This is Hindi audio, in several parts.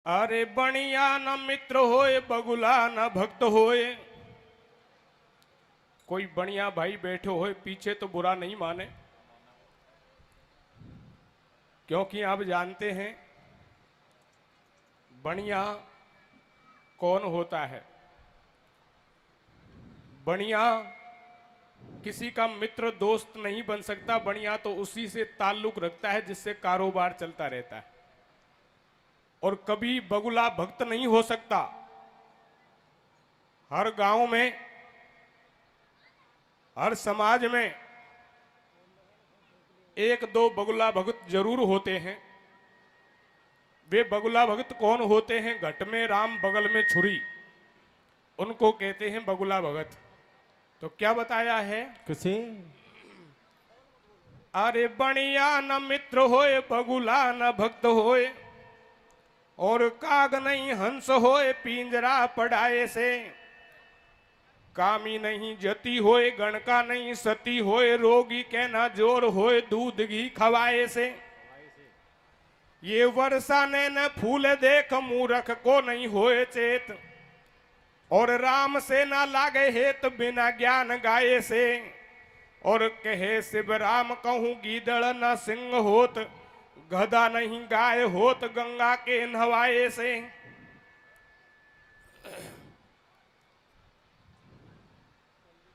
अरे बणिया न मित्र होए बगुला न भक्त होए। कोई बणिया भाई बैठे होए पीछे तो बुरा नहीं माने, क्योंकि आप जानते हैं बणिया कौन होता है। बणिया किसी का मित्र दोस्त नहीं बन सकता। बणिया तो उसी से ताल्लुक रखता है जिससे कारोबार चलता रहता है, और कभी बगुला भक्त नहीं हो सकता। हर गांव में, हर समाज में एक दो बगुला भक्त जरूर होते हैं। वे बगुला भक्त कौन होते हैं? घट में राम बगल में छुरी, उनको कहते हैं बगुला भगत। तो क्या बताया है? किसे अरे बणिया न मित्र होए बगुला न भक्त होए, और काग नहीं हंस होए पिंजरा पड़ाए से। कामी नहीं जती होए गणका नहीं सती होए, रोगी के ना जोर होए दूध घी खवाए से। ये वर्षा ने न फूल देख मूरख को नहीं होए चेत, और राम से ना लागे हेत बिना ज्ञान गाये से। और कहे शिव राम कहूं गीदड़ न सिंह होत, गधा नहीं गाय होत गंगा के नहवाए से।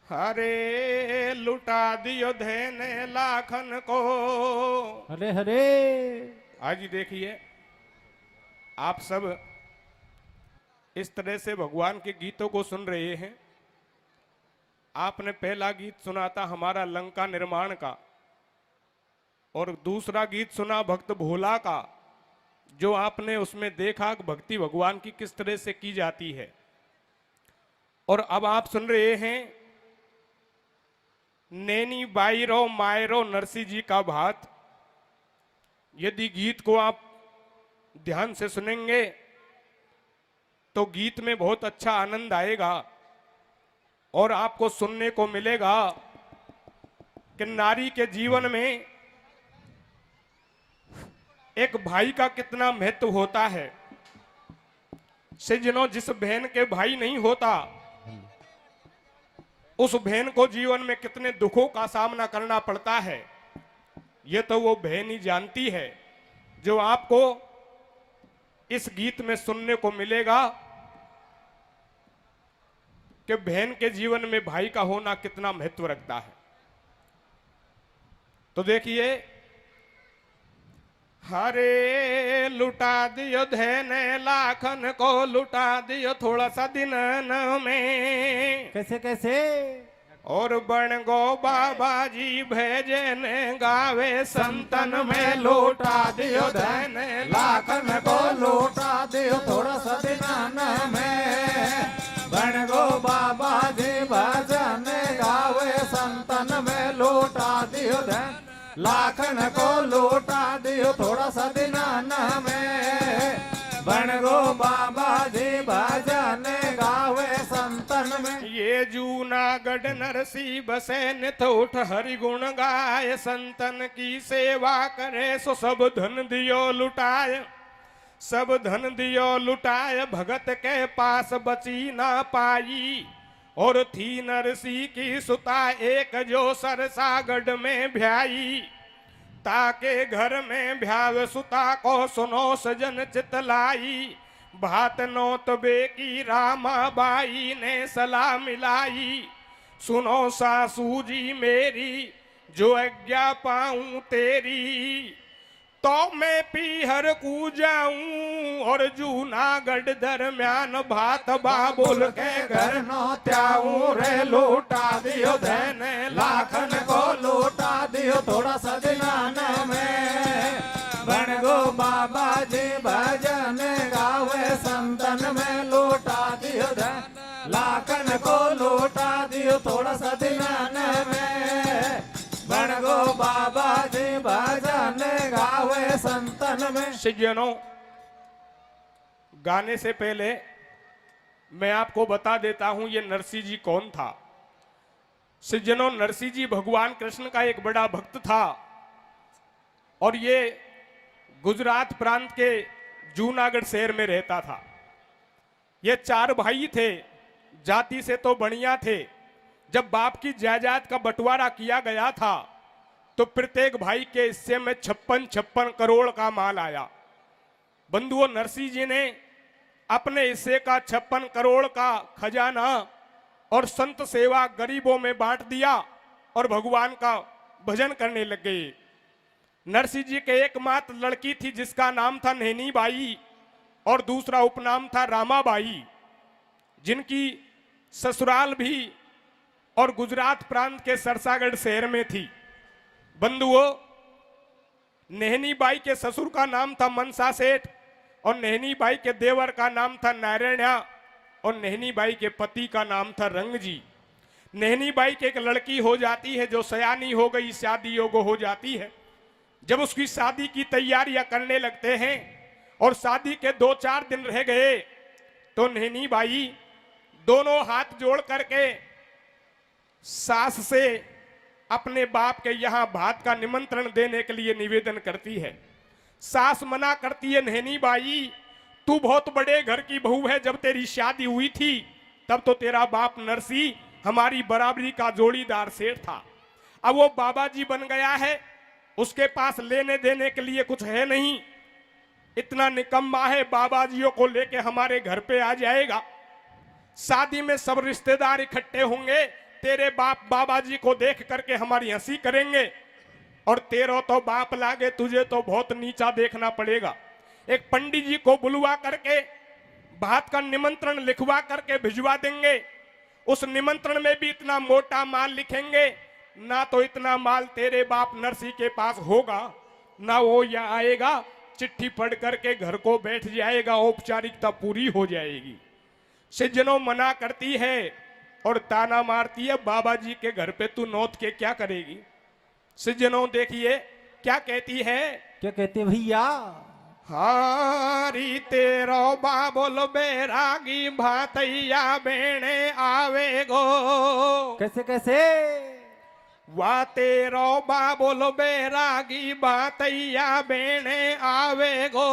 हरे लुटा दियो धन लाखन को। हरे हरे। आज देखिए, आप सब इस तरह से भगवान के गीतों को सुन रहे हैं। आपने पहला गीत सुना था हमारा लंका निर्माण का, और दूसरा गीत सुना भक्त भोला का, जो आपने उसमें देखा कि भक्ति भगवान की किस तरह से की जाती है। और अब आप सुन रहे हैं नैनी बाईरो मायरो नरसिंह जी का भात। यदि गीत को आप ध्यान से सुनेंगे तो गीत में बहुत अच्छा आनंद आएगा, और आपको सुनने को मिलेगा कि नारी के जीवन में एक भाई का कितना महत्व होता है। सज्जनों, जिस बहन के भाई नहीं होता, उस बहन को जीवन में कितने दुखों का सामना करना पड़ता है, यह तो वो बहन ही जानती है। जो आपको इस गीत में सुनने को मिलेगा कि बहन के जीवन में भाई का होना कितना महत्व रखता है। तो देखिए, हरे लुटा दियो धन लाखन को, लुटा दियो थोड़ा सा दिन में। कैसे कैसे? और बन गो बाबा जी भजन गावे संतन में, लौटा दियो धन लाखन को लौटा दियो थोड़ा सा दिनान में। बन गो बाबा जी भजन गावे संतन में, लौटा दियो धन लाखन को लौटा दियो थोड़ा सा दिनान में। बन गो बाबा जी भजन गावे संतन में। ये जूनागढ़ नरसी बसे नित उठ हरि गुण गाय, संतन की सेवा करे सो सब धन दियो लुटाए। सब धन दियो लुटाए भगत के पास बची ना पाई। और थी नरसी की सुता एक जो सरसागढ़ में भ्याई, ताके घर में भ्याव सुता को सुनो सजन चितलाई। भात नोत बेकी रामा बाई ने सलाह मिलाई, सुनो सासू जी मेरी जो आज्ञा पाऊं तेरी। तो मैं पीहर कू जाऊं और जूनागढ़ दरम्यान भात बाबुल के घर नो त्याऊं रे, लौटा दियो धन लाखन को लौटा दियो थोड़ा सा दिनान में। बन गो बाबा जी भजन गावे संतन में, लौटा दियो धन लाखन को लौटा दियो थोड़ा सा दिनान में। बन गो बाबा जी भजन गावे संतन में। सज्जनों, गाने से पहले मैं आपको बता देता हूं ये नरसिंह जी कौन था। सज्जनों, नरसिंह जी भगवान कृष्ण का एक बड़ा भक्त था, और ये गुजरात प्रांत के जूनागढ़ शहर में रहता था। ये 4 भाई थे, जाति से तो बढ़िया थे। जब बाप की जायदाद का बंटवारा किया गया था तो प्रत्येक भाई के हिस्से में 56 करोड़ का माल आया। बंधुओं, नरसिंह जी ने अपने हिस्से का 56 करोड़ का खजाना और संत सेवा गरीबों में बांट दिया और भगवान का भजन करने लग गए। नरसिंह जी के एकमात्र लड़की थी जिसका नाम था नैनी बाई और दूसरा उपनाम था रामाबाई, जिनकी ससुराल भी और गुजरात प्रांत के सरसागढ़ शहर में थी। बंधुओं, नैनी बाई के ससुर का नाम था मनसा सेठ और नैनी बाई के देवर का नाम था नारायणा और नैनी बाई के पति का नाम था रंग जी। नैनी बाई की एक लड़की हो जाती है जो सयानी हो गई, शादी योग्य हो जाती है। जब उसकी शादी की तैयारियां करने लगते हैं और शादी के 2-4 दिन रह गए तो नैनी बाई दोनों हाथ जोड़ करके सास से अपने बाप के यहाँ भात का निमंत्रण देने के लिए निवेदन करती है। सास मना करती है, नैनी बाई तू बहुत बड़े घर की बहू है, जब तेरी शादी हुई थी तब तो तेरा बाप नरसिंह हमारी बराबरी का जोड़ीदार सेठ था। अब वो बाबा जी बन गया है, उसके पास लेने देने के लिए कुछ है नहीं, इतना निकम्मा है, बाबा जियों को लेके हमारे घर पे आ जाएगा। शादी में सब रिश्तेदार इकट्ठे होंगे, तेरे बाप बाबा जी को देख करके हमारी हंसी करेंगे और तेरा तो बाप लागे, तुझे तो बहुत नीचा देखना पड़ेगा। एक पंडित जी को बुलवा करके भात का निमंत्रण लिखवा करके भिजवा देंगे। उस निमंत्रण में भी इतना मोटा माल लिखेंगे, ना तो इतना माल तेरे बाप नरसिंह के पास होगा, ना वो यहाँ आएगा, चिट्ठी पढ़ करके घर को बैठ जाएगा, औपचारिकता पूरी हो जाएगी। सिजनों मना करती है और ताना मारती है, बाबा जी के घर पे तू नौत के क्या करेगी। सिजनों देखिए क्या कहती है, क्या कहते हैं भैया? हारी तेरो बाबुल बैरागी भातैया बेणे आवेगो। कैसे कैसे? वा तेरो बाबुल बैरागी भातैया बेणे आवेगो।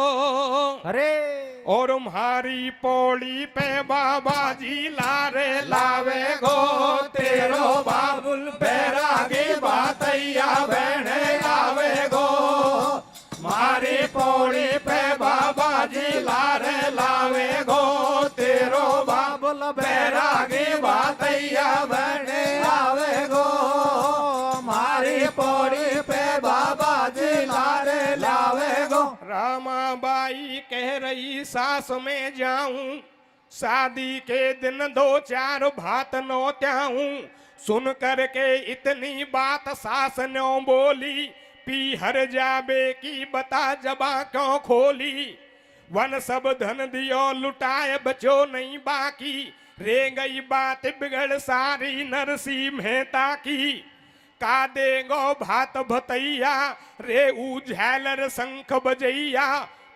अरे और तुम्हारी पौड़ी पे बाबा जी लारे लावेगो। तेरो बाबुल बैरागी भातैया बेणे आवेगो। मारी पौड़ी पे बाबा जी लारे लावेगो। तेरो बाबुल बैरागी भातैया बेणे आवेगो। मारी पौड़ी पे बाबा जी लारे लावेगो। रामाबाई कह रही सास में जाऊं, शादी के दिन 2-4 भात नौत्याऊं। सुन करके इतनी बात सास नो बोली, पी हर जाबे की बता जबा क्यों खोली। वन सब धन दियो लुटाए बचो नहीं बाकी, रे गई बात बिगड़ सारी नरसिंह मेहता की। का देगो भात भतैया रे उझैलर शंख बजैया,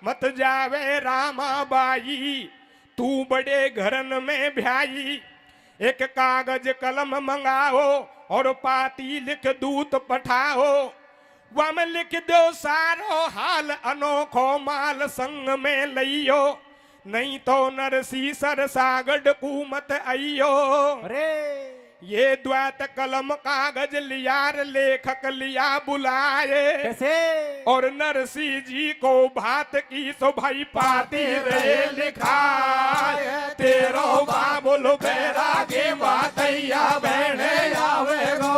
मत जावे रामाबाई तू बड़े घरन में भ्याई। एक कागज कलम मंगाओ और पाती लिख दूत पठाओ। वम लिख दो सारो हाल अनोखो माल संग में लइयो, नहीं तो नरसिंह सरसागढ़ कूमत आइयो। अरे ये द्वैत कलम कागज लियार लेखक लिया बुलाए। कैसे? और नरसिंह जी को भात की सो भाई पाती रे लिखाए। तेरो बाबुल बैरागी भातैया बेणे आवेगो।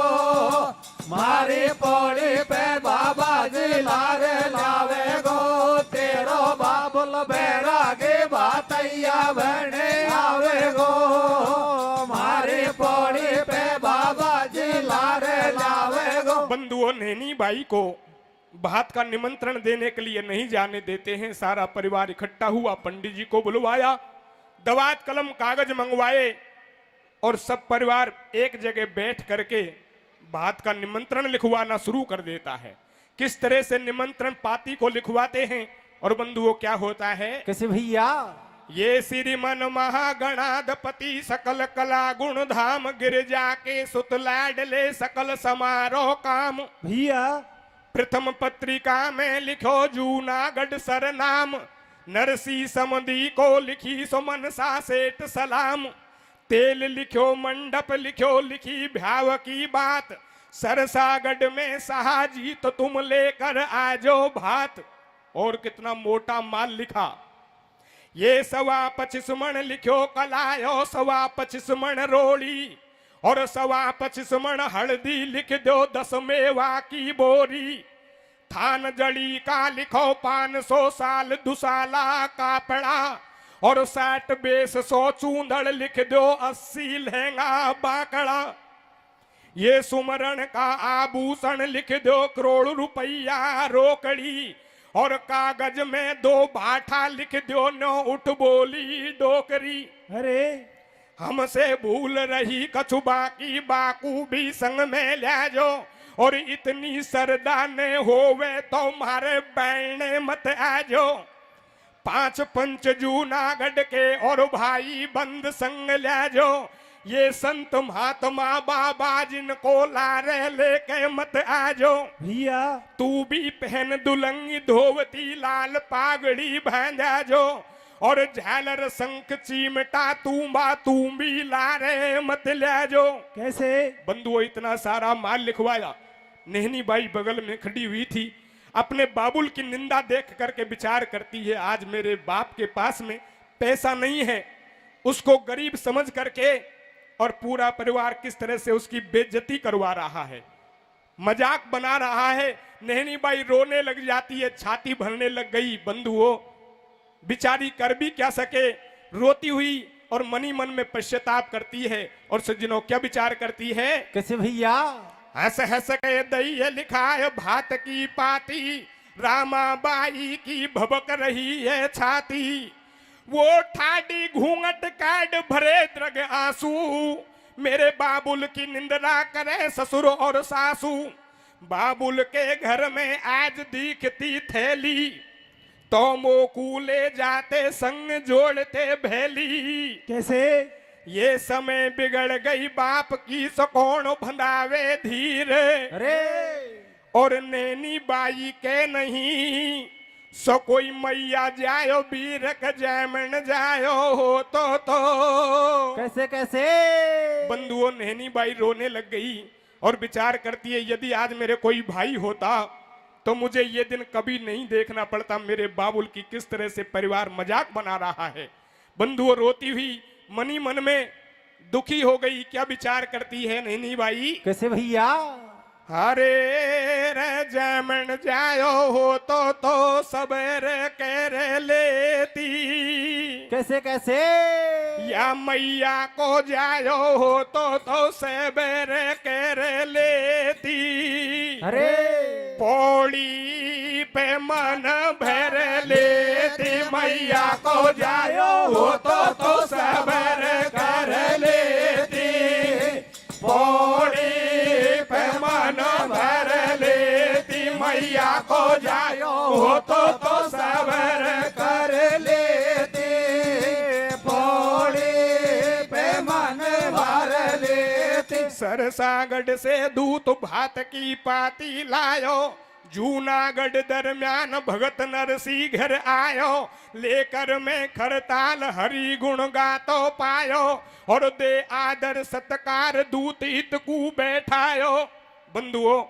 मारी पौड़ी पे बाबा जी लारे लावेगो। तेरो बाबुल बैरागी भातैया बेणे आवेगो। मारी पौड़ी पे बाबा जी लारे लावेगो। बंधुओं नैनी बाई को भात का निमंत्रण देने के लिए नहीं जाने देते हैं। सारा परिवार इकट्ठा हुआ, पंडित जी को बुलवाया, दवात कलम कागज मंगवाए और सब परिवार एक जगह बैठ करके भात का निमंत्रण लिखवाना शुरू कर देता है। किस तरह से निमंत्रण पाती को लिखवाते हैं और बंधुओं क्या होता है? कैसे भैया? ये श्रीमन महागणाधिपति सकल कला गुण धाम, गिरजा के सुत लाडले सकल समारोह काम। भैया प्रथम पत्रिका में लिखो जूनागढ़ सरनाम, नरसी समधी को लिखी सो मनसा सेठ सलाम। तेल लिखो मंडप लिखो लिखी भ्याव की बात। सरसागढ़ में साहाजी तो तुम लेकर आ जाओ भात। और कितना मोटा माल लिखा। ये 25 मण लिखो कलायो 25 मण रोड़ी। और 25 मण हल्दी लिख दो 10 मेवा की बोरी। थान जड़ी का लिखो 500 साल दुसाला कापड़ा। और 60 बेस 100 चूंदड़ लिख दो 80 लहंगा बाकड़ा। ये सुमरण का आभूषण लिख दो करोड़ रुपया रोकड़ी। और कागज में 2 बाठा लिख दो 9 उठ बोली डोकरी। अरे हमसे भूल रही कछु बाकी बाकू भी संग में ले जाओ। और इतनी सरदा ने होवे तो मारे बैने मत आजो। 5 पंच जूनागढ़ के और भाई बंद संग ले जाओ। ये संत महात्मा बाबा जिनको लारे लेके मत आजो। भैया तू भी पहन दुलंगी धोवती लाल पागड़ी भांजा जो। और झालर शंख चिमटा तू भी लारे मत ले जो। कैसे? बंधुओं इतना सारा माल लिखवाया। नेहनी बाई बगल में खड़ी हुई थी। अपने बाबुल की निंदा देख करके विचार करती है, आज मेरे बाप के पास में पैसा नहीं है, उसको गरीब समझ करके और पूरा परिवार किस तरह से उसकी बेइज्जती करवा रहा है, मजाक बना रहा है। नेहनी बाई रोने लग जाती है, छाती भरने लग गई। बंधुओं बिचारी कर भी क्या सके, रोती हुई और मनी मन में पश्चाताप करती है। और सज्जनों क्या विचार करती है? कैसे भैया? हंस हंस के दई लिखाए भात की पाती। रामाबाई की भबक रही है छाती। वो ठाडी घूंघट काट भरे द्रग आंसू। मेरे बाबुल की निंदा करे ससुर और सासू। बाबुल के घर में आज दिखती थैली, तो मोकू ले जाते संग जोड़ते भैली। कैसे? ये समय बिगड़ गई बाप की सकौन भंदावे धीर। अरे और नैनी बाई के नहीं सो कोई मैया जायो बीरक जैमन जायो हो तो। कैसे कैसे? बंधुओं नैनी बाई रोने लग गई और विचार करती है, यदि आज मेरे कोई भाई होता तो मुझे ये दिन कभी नहीं देखना पड़ता। मेरे बाबुल की किस तरह से परिवार मजाक बना रहा है। बंधुओं रोती हुई मनी मन में दुखी हो गई। क्या विचार करती है नैनी बाई? कैसे भैया? हरे रे जैमन जायो हो तो सबेरे करे लेती। कैसे कैसे? या मैया को जायो हो तो सबेरे करे लेती। अरे पौड़ी पे मन भर लेती। मैया को जायो हो तो सबेरे कर लेती। पौड़ी पे मन भर लेती। मैया को जायो हो तो सबेरे कर लेती। पौड़ी पे मन भर लेती। सरसागढ़ से दूत भात की पाती लायो। जूनागढ़ दरमियान भगत नरसी घर आयो। लेकर में खरताल हरि गुण गातो पायो। और दे आदर सत्कार दूत हित को बैठायो। बंधुओं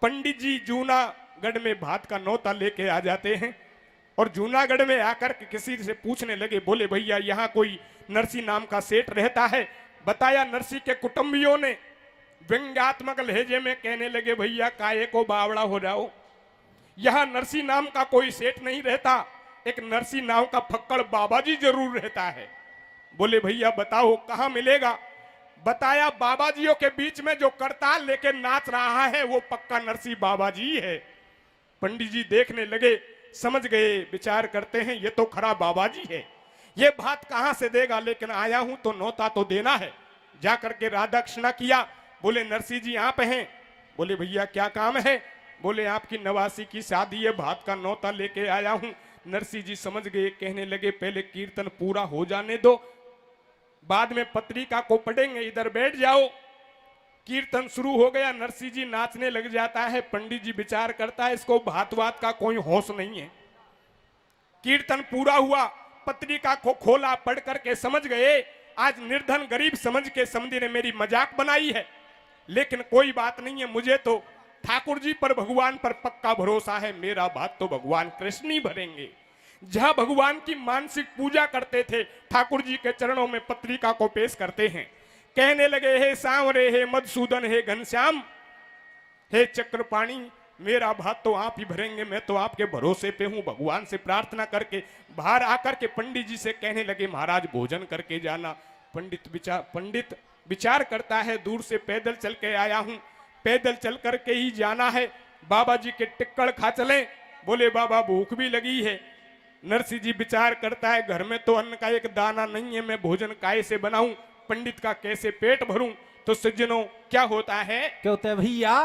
पंडित जी जूनागढ़ में भात का नौता लेके आ जाते हैं। और जूनागढ़ में आकर के किसी से पूछने लगे, बोले भैया यहाँ कोई नरसी नाम का सेठ रहता है? बताया नरसी के कुटुंबियों ने व्यंग्यात्मक लहजे में कहने लगे, भैया काहे को बावड़ा हो जाओ, यहां नरसी नाम का कोई सेठ नहीं रहता, एक नरसी नाम का फक्कड़ बाबा जी जरूर रहता है। बोले भैया बताओ कहां मिलेगा? बताया बाबा जियों के बीच में जो करताल लेके नाच रहा है वो पक्का नरसी बाबा जी है। पंडित जी देखने लगे, समझ गए, विचार करते हैं ये तो खरा बाबा जी है, ये बात कहां से देगा, लेकिन आया हूं तो नौता तो देना है। जाकर के राधाकृष्णा किया। बोले नरसी जी आप हैं? बोले भैया क्या काम है? बोले आपकी नवासी की शादी है, भात का नौता लेके आया हूं। नरसी जी समझ गए, कहने लगे पहले कीर्तन पूरा हो जाने दो, बाद में पत्रिका को पढ़ेंगे, इधर बैठ जाओ। कीर्तन शुरू हो गया, नरसी जी नाचने लग जाता है। पंडित जी विचार करता है इसको भात वात का कोई होश नहीं है, कीर्तन पूरा हुआ, पत्रिका को खोला, पढ़ करके समझ गए आज निर्धन गरीब समझ के समधी ने मेरी मजाक बनाई है। लेकिन कोई बात नहीं है, मुझे तो ठाकुर जी पर भगवान पर पक्का भरोसा है, मेरा बात तो भगवान कृष्ण ही भरेंगे। जहां भगवान की मानसिक पूजा करते थे ठाकुर जी के चरणों में पत्रिका को पेश करते हैं। कहने लगे हे सांवरे, हे मधुसूदन, हे घनश्याम, हे चक्रपाणी, मेरा भात तो आप ही भरेंगे, मैं तो आपके भरोसे पे हूं। भगवान से प्रार्थना करके बाहर आकर के पंडित जी से कहने लगे महाराज भोजन करके जाना। पंडित विचार करता है, दूर से पैदल चल के आया हूं, पैदल चल करके ही जाना है, बाबा जी के टिक्कड़ खा चले। बोले बाबा भूख भी लगी है। नरसिंह जी विचार करता है घर में तो अन्न का एक दाना नहीं है, मैं भोजन काय से बनाऊं, पंडित का कैसे पेट भरूं। तो सज्जनों क्या होता है, क्या होता है भैया?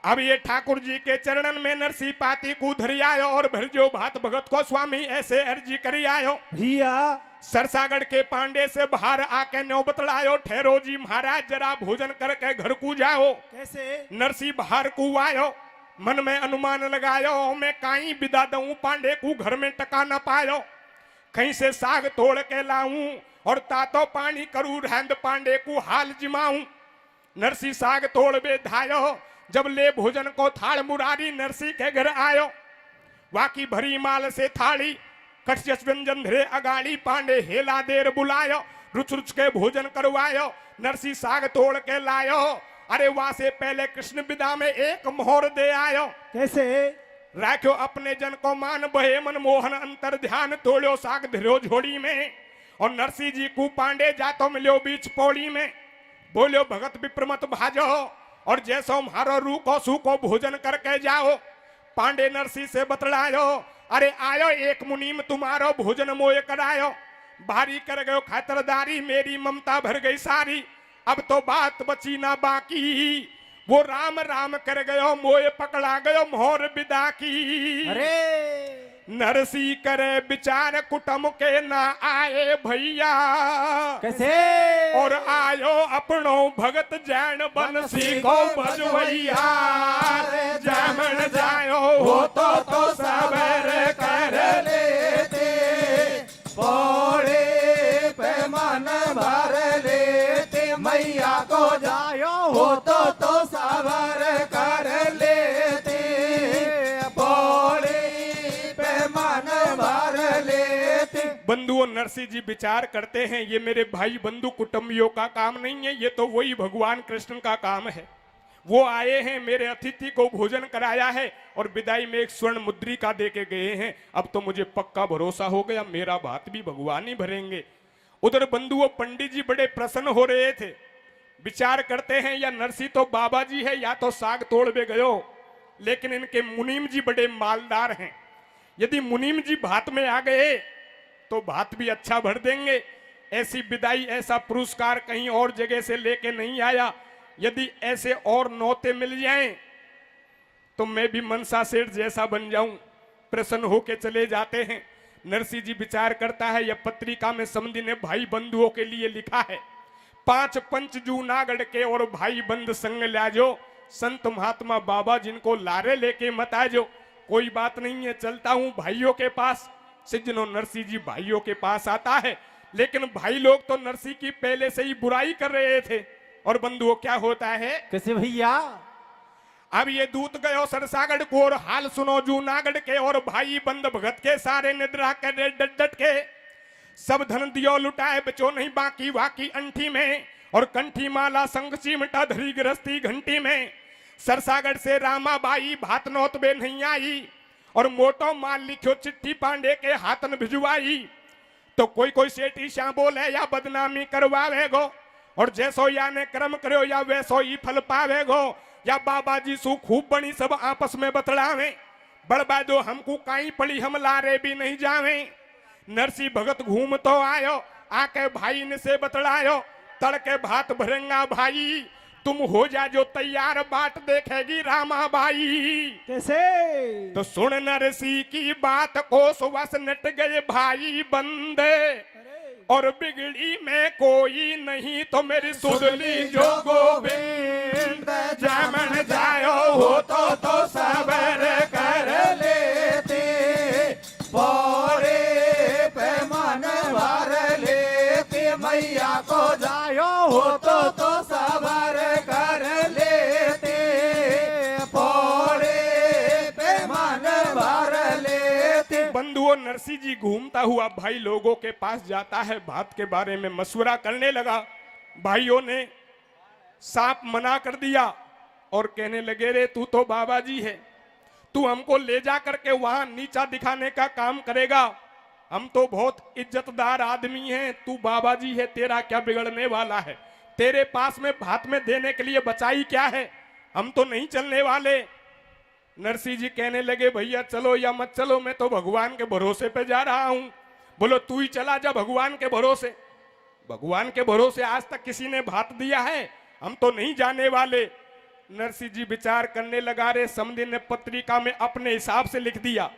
अब ये ठाकुर जी के चरणन में नरसिंह पाती को धरी आयो और भरजो भात भगत को स्वामी ऐसे अर्जी करी आयो। भैया सरसागढ़ के पांडे से बाहर आके न्यो बतलायो, ठहरो जी महाराज जरा भोजन करके घर को जाओ। कैसे? नरसिंह बाहर को आयो, मन में अनुमान लगायो, मैं काई विदा दूं पांडे को घर में टका न पायो। कहीं से साग तोड़ के लाऊं और तातो पानी करूं, रहंद पांडे को हाल जिमाऊं। नरसिंह साग तोड़ बे धायो, जब ले भोजन को थाल मुरारी नरसिंह के घर आयो। वाकी भरी माल से थाली, कटयस व्यंजन धरे अगाड़ी, पांडे हेला देर बुलायो, रुच रुच के भोजन करवायो। नरसिंह साग तोड़ के लायो, अरे वहां से पहले कृष्ण विदा में एक मोहर दे आयो। कैसे? राख्यो अपने जन को मान, बहे मन मोहन अंतर ध्यान, तोड़ो साग धरो झोड़ी में। और नरसिंह जी को पांडे जातो मिलो बीच पौड़ी में। बोलो भगत विप्रमत भाजो और जैसो मारो रूको सूको भोजन करके जाओ। पांडे नरसिंह से बतलायो, अरे आयो एक मुनीम तुम्हारो भोजन मोय करायो। भारी कर गयो खातरदारी, मेरी ममता भर गई सारी, अब तो बात बची ना बाकी। वो राम राम कर गयो, मोय पकड़ा गयो मोहर विदा की। अरे नरसिंह करे विचार कुटुम के ना आए भैया। कैसे? और आयो अपनो भगत जैन बंसी को बजवैया। जमन जायो हो तो सबर कर लेते, पौड़े पे मन भर लेते, मैया को जायो हो तो सबर कर लेते, पौड़े पे मन भर लेते। बंधुओं नरसिंह जी विचार करते हैं ये मेरे भाई बंधु कुटुंबियों का काम नहीं है, ये तो वही भगवान कृष्ण का काम है। वो आए हैं, मेरे अतिथि को भोजन कराया है और विदाई में एक स्वर्ण मुद्रिका दे के गए हैं। अब तो मुझे पक्का भरोसा हो गया मेरा भात भी भगवान ही भरेंगे। उधर बंधुओं पंडित जी बड़े प्रसन्न हो रहे थे, विचार करते हैं या नरसिंह तो बाबा जी है या तो साग तोड़ बे गयो। लेकिन इनके मुनीम जी बड़े मालदार हैं, यदि मुनीम जी भात में आ गए तो भात भी अच्छा भर देंगे। ऐसी विदाई ऐसा पुरस्कार कहीं और जगह से लेके नहीं आया। यदि ऐसे और नौते मिल जाएं तो मैं भी मनसा सेठ जैसा बन जाऊं। प्रसन्न होके चले जाते हैं। नरसिंह जी विचार करता है यह पत्रिका में समधी ने भाई बंधुओं के लिए लिखा है, 5 पंच जूनागढ़ के और भाई बंद संग लाजो, संत महात्मा बाबा जिनको लारे लेके मत आजो। कोई बात नहीं है, चलता हूं भाइयों के पास। सिजनो नरसिंह जी भाइयों के पास आता है, लेकिन भाई लोग तो नरसिंह की पहले से ही बुराई कर रहे थे। और बंधुओं क्या होता है, कैसे भैया? अब ये दूत गयो सरसागढ़ को और हाल सुनो जूनागढ़ के, और भाई बंद भगत के सारे निद्रा करे डट डट के। सब धन दियो लुटाए बचो नहीं बाकी, वाकी अंठी में और कंठी माला संग चिमटा धरी गृहस्थी घंटी में। सरसागढ़ से रामाबाई भात नौत बे नहीं आई, और मोटो माल लिखो चिट्ठी पांडे के हाथन भिजवाई। तो कोई कोई सेठी श्या बोले या बदनामी करवावेगो, और जैसो या ने कर्म करो या वैसो ही फल पावेगो। या बाबा जी सु खूब बनी सब आपस में बतलावे, बड़बा दो हमको काई पड़ी हम लारे भी नहीं जावे। नरसिंह भगत घूम तो आयो, आके भाई ने से बतलायो, तड़के भात भरेंगा भाई, तुम हो जा जो तैयार बाट देखेगी रामा बाई। कैसे? तो सुन नरसिंह की बात को सुवस नट गए भाई बंदे, और बिगड़ी में कोई नहीं तो मेरी सुधली जो गोविंद। जमन जायो हो तो सबर कर लेते, पौड़े भैया को जायो हो तो सबर कर लेते पौड़े पे मन भर लेते। बंधुओं, नरसिंह जी घूमता हुआ भाई लोगों के पास जाता है, बात के बारे में मशवरा करने लगा। भाइयों ने साफ मना कर दिया और कहने लगे, रे तू तो बाबा जी है, तू हमको ले जा करके वहां नीचा दिखाने का काम करेगा, हम तो बहुत इज्जतदार आदमी हैं, तू बाबा जी है, तेरा क्या बिगड़ने वाला है, तेरे पास में भात में देने के लिए बचाई क्या है, हम तो नहीं चलने वाले। नरसिंह जी कहने लगे, भैया चलो या मत चलो, मैं तो भगवान के भरोसे पे जा रहा हूं। बोलो तू ही चला जा भगवान के भरोसे, भगवान के भरोसे आज तक किसी ने भात दिया है, हम तो नहीं जाने वाले। नरसिंह जी विचार करने लगा, रे समधी ने पत्रिका में अपने हिसाब से लिख दिया,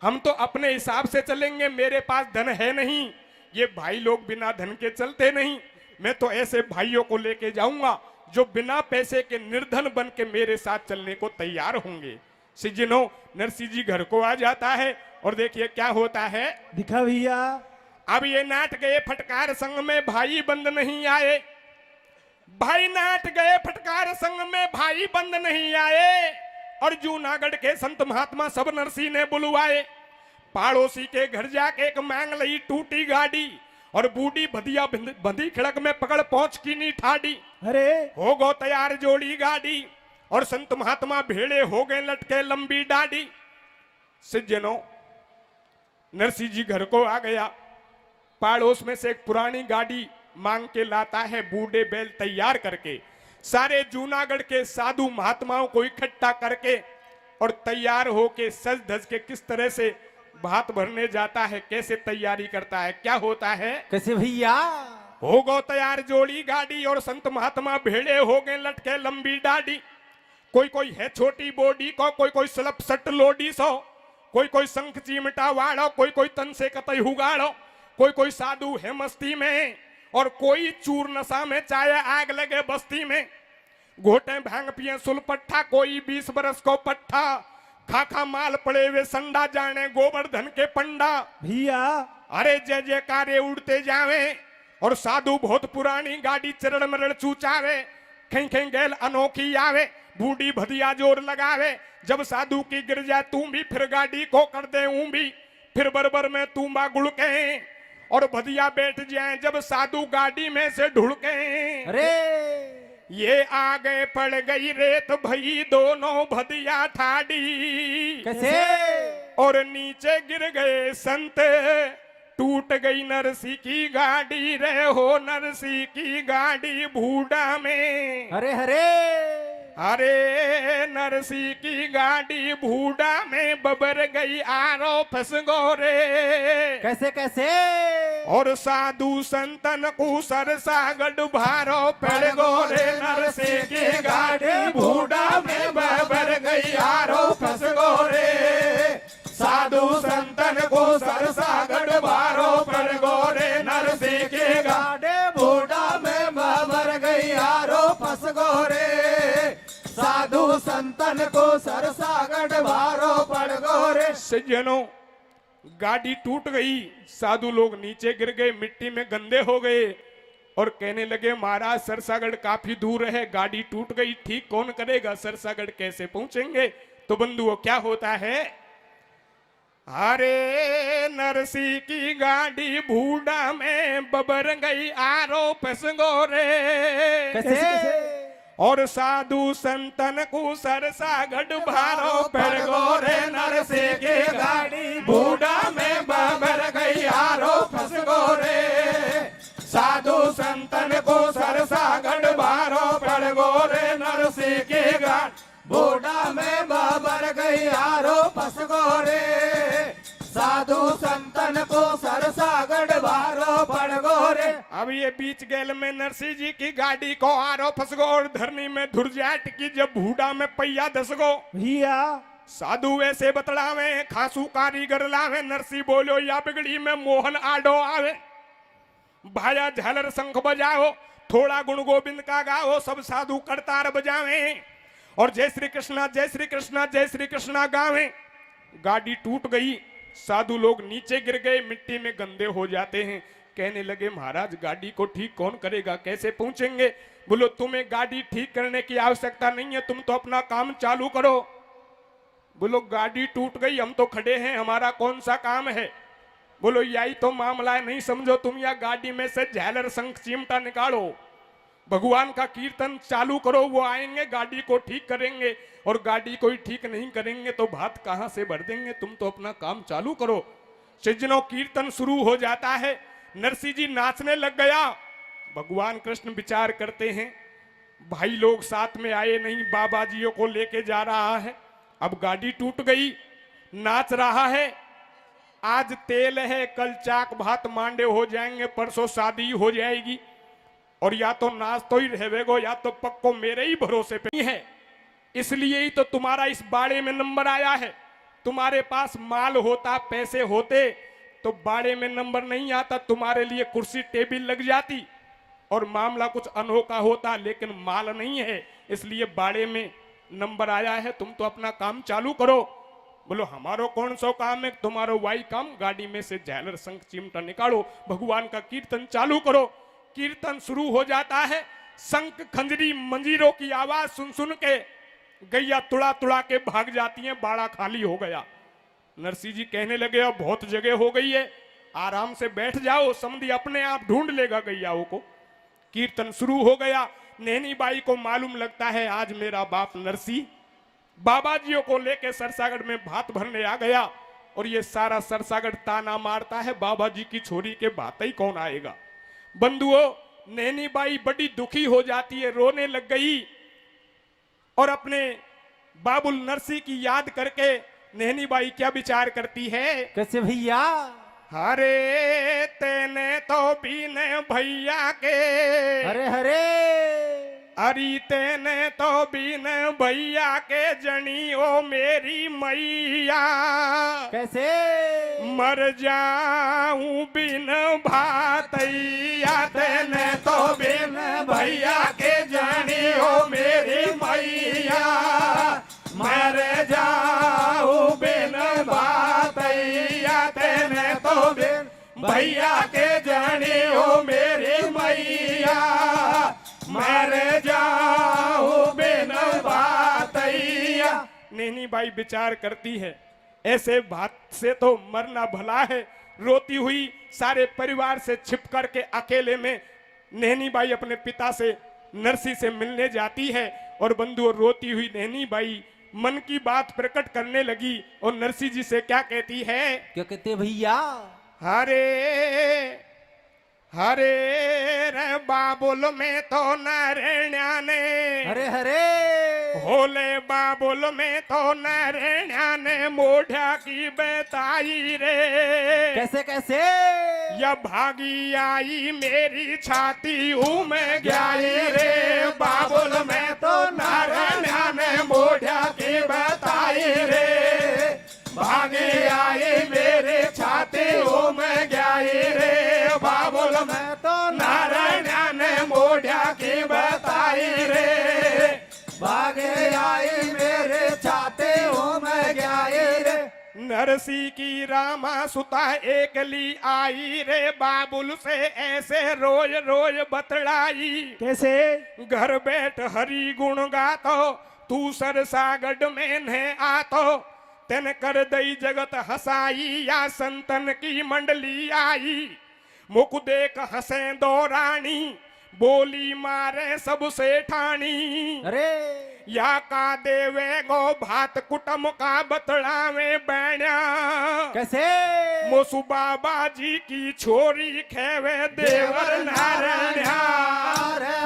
हम तो अपने हिसाब से चलेंगे, मेरे पास धन है नहीं, ये भाई लोग बिना धन के चलते नहीं, मैं तो ऐसे भाइयों को लेके जाऊंगा जो बिना पैसे के निर्धन बन के मेरे साथ चलने को तैयार होंगे। सिजनो, नरसिंह जी घर को आ जाता है और देखिए क्या होता है। दिखा भैया। अब ये नाट गए फटकार संघ में भाई बंद नहीं आए, भाई नाट गए फटकार संघ में भाई बंद नहीं आए, और जूनागढ़ के संत महात्मा सब नरसिंह ने बुलवाए। पड़ोसी के घर जाके एक मांग लई टूटी गाड़ी, और बूढ़ी भदिया बंधी खिड़क में पकड़ पहुंच की नी ठाडी। अरे हो गो तैयार जोड़ी गाड़ी, और संत महात्मा भेड़े हो गए लटके लंबी डाडी। सज्जनों, नरसिंह जी घर को आ गया, पड़ोस में से एक पुरानी गाड़ी मांग के लाता है, बूढ़े बैल तैयार करके सारे जूनागढ़ के साधु महात्माओं को इकट्ठा करके, और तैयार होके सज धज के किस तरह से भात भरने जाता है, कैसे तैयारी करता है, क्या होता है। कैसे भैया। हो गो तैयार जोड़ी गाड़ी, और संत महात्मा भेड़े हो गए लटके लंबी डाडी। कोई कोई है छोटी बॉडी को, कोई कोई सलप सट लोडी सो, कोई कोई शंख चिमटा वाड़ो, कोई कोई तन से कतई हुगाड़ो, कोई कोई साधु है मस्ती में, और कोई चूर नशा में चाहे आग लगे बस्ती में। घोटे भांग पिए सुलपट्ठा, कोई 20 बरस को पट्ठा, खाखा माल पड़े वे संडा, जाने गोवर्धन के पंडा। भैया अरे जय जयकारे उड़ते जावे, और साधु बहुत पुरानी गाड़ी चरण मरण चूचावे, खें खें गैल अनोखी आवे, बूढ़ी भदिया जोर लगावे, जब साधु की गिर जाए तू भी, फिर गाड़ी को कर दे भी, फिर बरबर में तू गुड़ के, और भदिया बैठ जाए जब साधु गाड़ी में से ढुड़के। अरे ये आगे पड़ गई रेत भई दोनों भदिया ठाडी, कैसे। और नीचे गिर गए संत, टूट गई नरसिंह की गाड़ी, रे हो नरसिंह की गाड़ी बूढ़ा में। अरे अरे अरे नरसिंह की गाड़ी बूढ़ा में बबर गई, आरो फंस गो रे। कैसे कैसे। और साधु संतन को सरसागढ़ भारो पड़ गो रे, नरसिंह की गाड़ी बूढ़ा में बबर गई, आरो फंस गो रे। साधु संतन को सरसागढ़ भारो पड़ गो रे, नरसिंह की गाड़ी बूढ़ा में बबर गई, आरो फंस गो रे। साधु संतन को सरसागढ़ भारो पड़ गो रे। सज्जनों, गाड़ी टूट गई, साधु लोग नीचे गिर गए, मिट्टी में गंदे हो गए, और कहने लगे महाराज सरसागढ़ काफी दूर है, गाड़ी टूट गई, ठीक कौन करेगा, सरसागढ़ कैसे पहुंचेंगे। तो बंधुओं क्या होता है। अरे नरसिंह की गाड़ी बूढ़ा में बबर गई, आरो फंस गो रे। कैसे। और साधु संतन को सरसागढ़ भारो पड़ गो रे, नरसिंह की गाड़ी बूढ़ा में बबर गई, आरो फंस गो रे। साधु संतन को सरसागढ़ भारो पड़ गो रे, नरसिंह की गाड़ी बूढ़ा में बबर गई, आरो फंस गो रे। साधु संतन को सरसागढ़ भारो पड़ गो रे। अब ये बीच गैल में नरसिंह जी की गाड़ी को आरो फंस गो, और धरनी में धुरजाट की जब बूढ़ा में पहिया धस गो। भैया साधु ऐसे बतलावे, खासू कारीगर लावे, नरसिंह बोलो या बिगड़ी में मोहन आडो आवे। भाया झालर शंख बजाओ, थोड़ा गुण गोविंद का गाओ, सब साधु करतार बजावे, और जय श्री कृष्णा जय श्री कृष्णा जय श्री कृष्णा गावे। गाड़ी टूट गई, साधु लोग नीचे गिर गए, मिट्टी में गंदे हो जाते हैं। कहने लगे महाराज गाड़ी को ठीक कौन करेगा, कैसे पहुंचेंगे? बोलो तुम्हें गाड़ी ठीक करने की आवश्यकता नहीं है, तुम तो अपना काम चालू करो। बोलो गाड़ी टूट गई, हम तो खड़े हैं, हमारा कौन सा काम है? बोलो यही तो मामला है, नहीं समझो तुम, या गाड़ी में से झालर शंख चिमटा निकालो, भगवान का कीर्तन चालू करो, वो आएंगे गाड़ी को ठीक करेंगे। और गाड़ी कोई ठीक नहीं करेंगे तो भात कहां से भर देंगे? तुम तो अपना काम चालू करो। सज्जनों कीर्तन शुरू हो जाता है, नरसिंह जी नाचने लग गया। भगवान कृष्ण विचार करते हैं भाई लोग साथ में आए नहीं, बाबा जियों को लेके जा रहा है, अब गाड़ी टूट गई, नाच रहा है, आज तेल है, कल चाक भात मांडे हो जाएंगे, परसों शादी हो जाएगी, और या तो नाच तो ही रहेगो या तो पक्को मेरे ही भरोसे पे है। इसलिए ही तो तुम्हारा इस बाड़े में नंबर आया है। तुम्हारे पास माल होता, पैसे होते तो बाड़े में नंबर नहीं आता, तुम्हारे लिए कुर्सी टेबल लग जाती और मामला कुछ अनोखा होता, लेकिन माल नहीं है इसलिए बाड़े में नंबर आया है। तुम तो अपना काम चालू करो। बोलो हमारो कौन सो काम है, तुम्हारो वाई काम, गाड़ी में से झालर शंख चिमटा निकालो, भगवान का कीर्तन चालू करो। कीर्तन शुरू हो जाता है, शंख खंजरी मंजीरों की आवाज सुन सुन के गैया तुड़ा तुड़ा के भाग जाती हैं, बाड़ा खाली हो गया। नरसिंह जी कहने लगे अब बहुत जगह हो गई है, आराम से बैठ जाओ, समधी अपने आप ढूंढ लेगा गैयाओं को। कीर्तन शुरू हो गया। नैनी बाई को मालूम लगता है आज मेरा बाप नरसिंह बाबा जियों को लेके सरसागढ़ में भात भरने आ गया, और ये सारा सरसागढ़ ताना मारता है बाबा जी की छोरी के भात ही कौन आएगा। बंधुओं, नैनी बाई बड़ी दुखी हो जाती है, रोने लग गई, और अपने बाबुल नरसिंह की याद करके नैनी बाई क्या विचार करती है? कैसे भैया? हरे तेने तो बीने भैया के, हरे हरे अरी तेने तो बीने भैया के जनी ओ मेरी मैया, कैसे मर जाऊं बिन भातैया, तेने तो बिन भैया के जनी ओ मेरी मैया, मर जाऊं बिन भातैया, तेने तो बिन भैया के जनी ओ मेरी मैया, मर जाऊं बिन भातैया। नैनी बाई विचार करती है ऐसे बात से तो मरना भला है। रोती हुई सारे परिवार से छिप करके अकेले में नैनी बाई अपने पिता से नरसिंह से मिलने जाती है, और बंधुओं रोती हुई नैनी बाई मन की बात प्रकट करने लगी, और नरसिंह जी से क्या कहती है? क्या कहते भैया? हरे हरे रे बाबुल में तो नरण्या ने, हरे हरे होले बाबुल में तो नरण्या ने मोढ़ा की बताई रे, कैसे कैसे? या भागी आई मेरी छाती में गई रे, बाबुल में तो नरण्या ने मोढ़ा की बताई रे, भागी आई मेरी छाती में गई रे, बाबुल में तो नारायण ने मोढ़ा की बताई रे, भागे आई मेरे छाते में गई रे। नरसिंह की रामा सुता एकली आई रे, बाबुल से ऐसे रोज रोज बतलाई, कैसे? घर बैठ हरि गुण गातो, तू सरसागढ़ में न आतो, तेन कर दई जगत हसाई, या संतन की मंडली आई, मुख देख हंसे दो रानी, बोली मारे सबसे ठानी, अरे या का देवे गो भात कुटम का बतलावे बैण्या, कैसे? मोसु बाबा जी की छोरी खेवे देवर नारायण,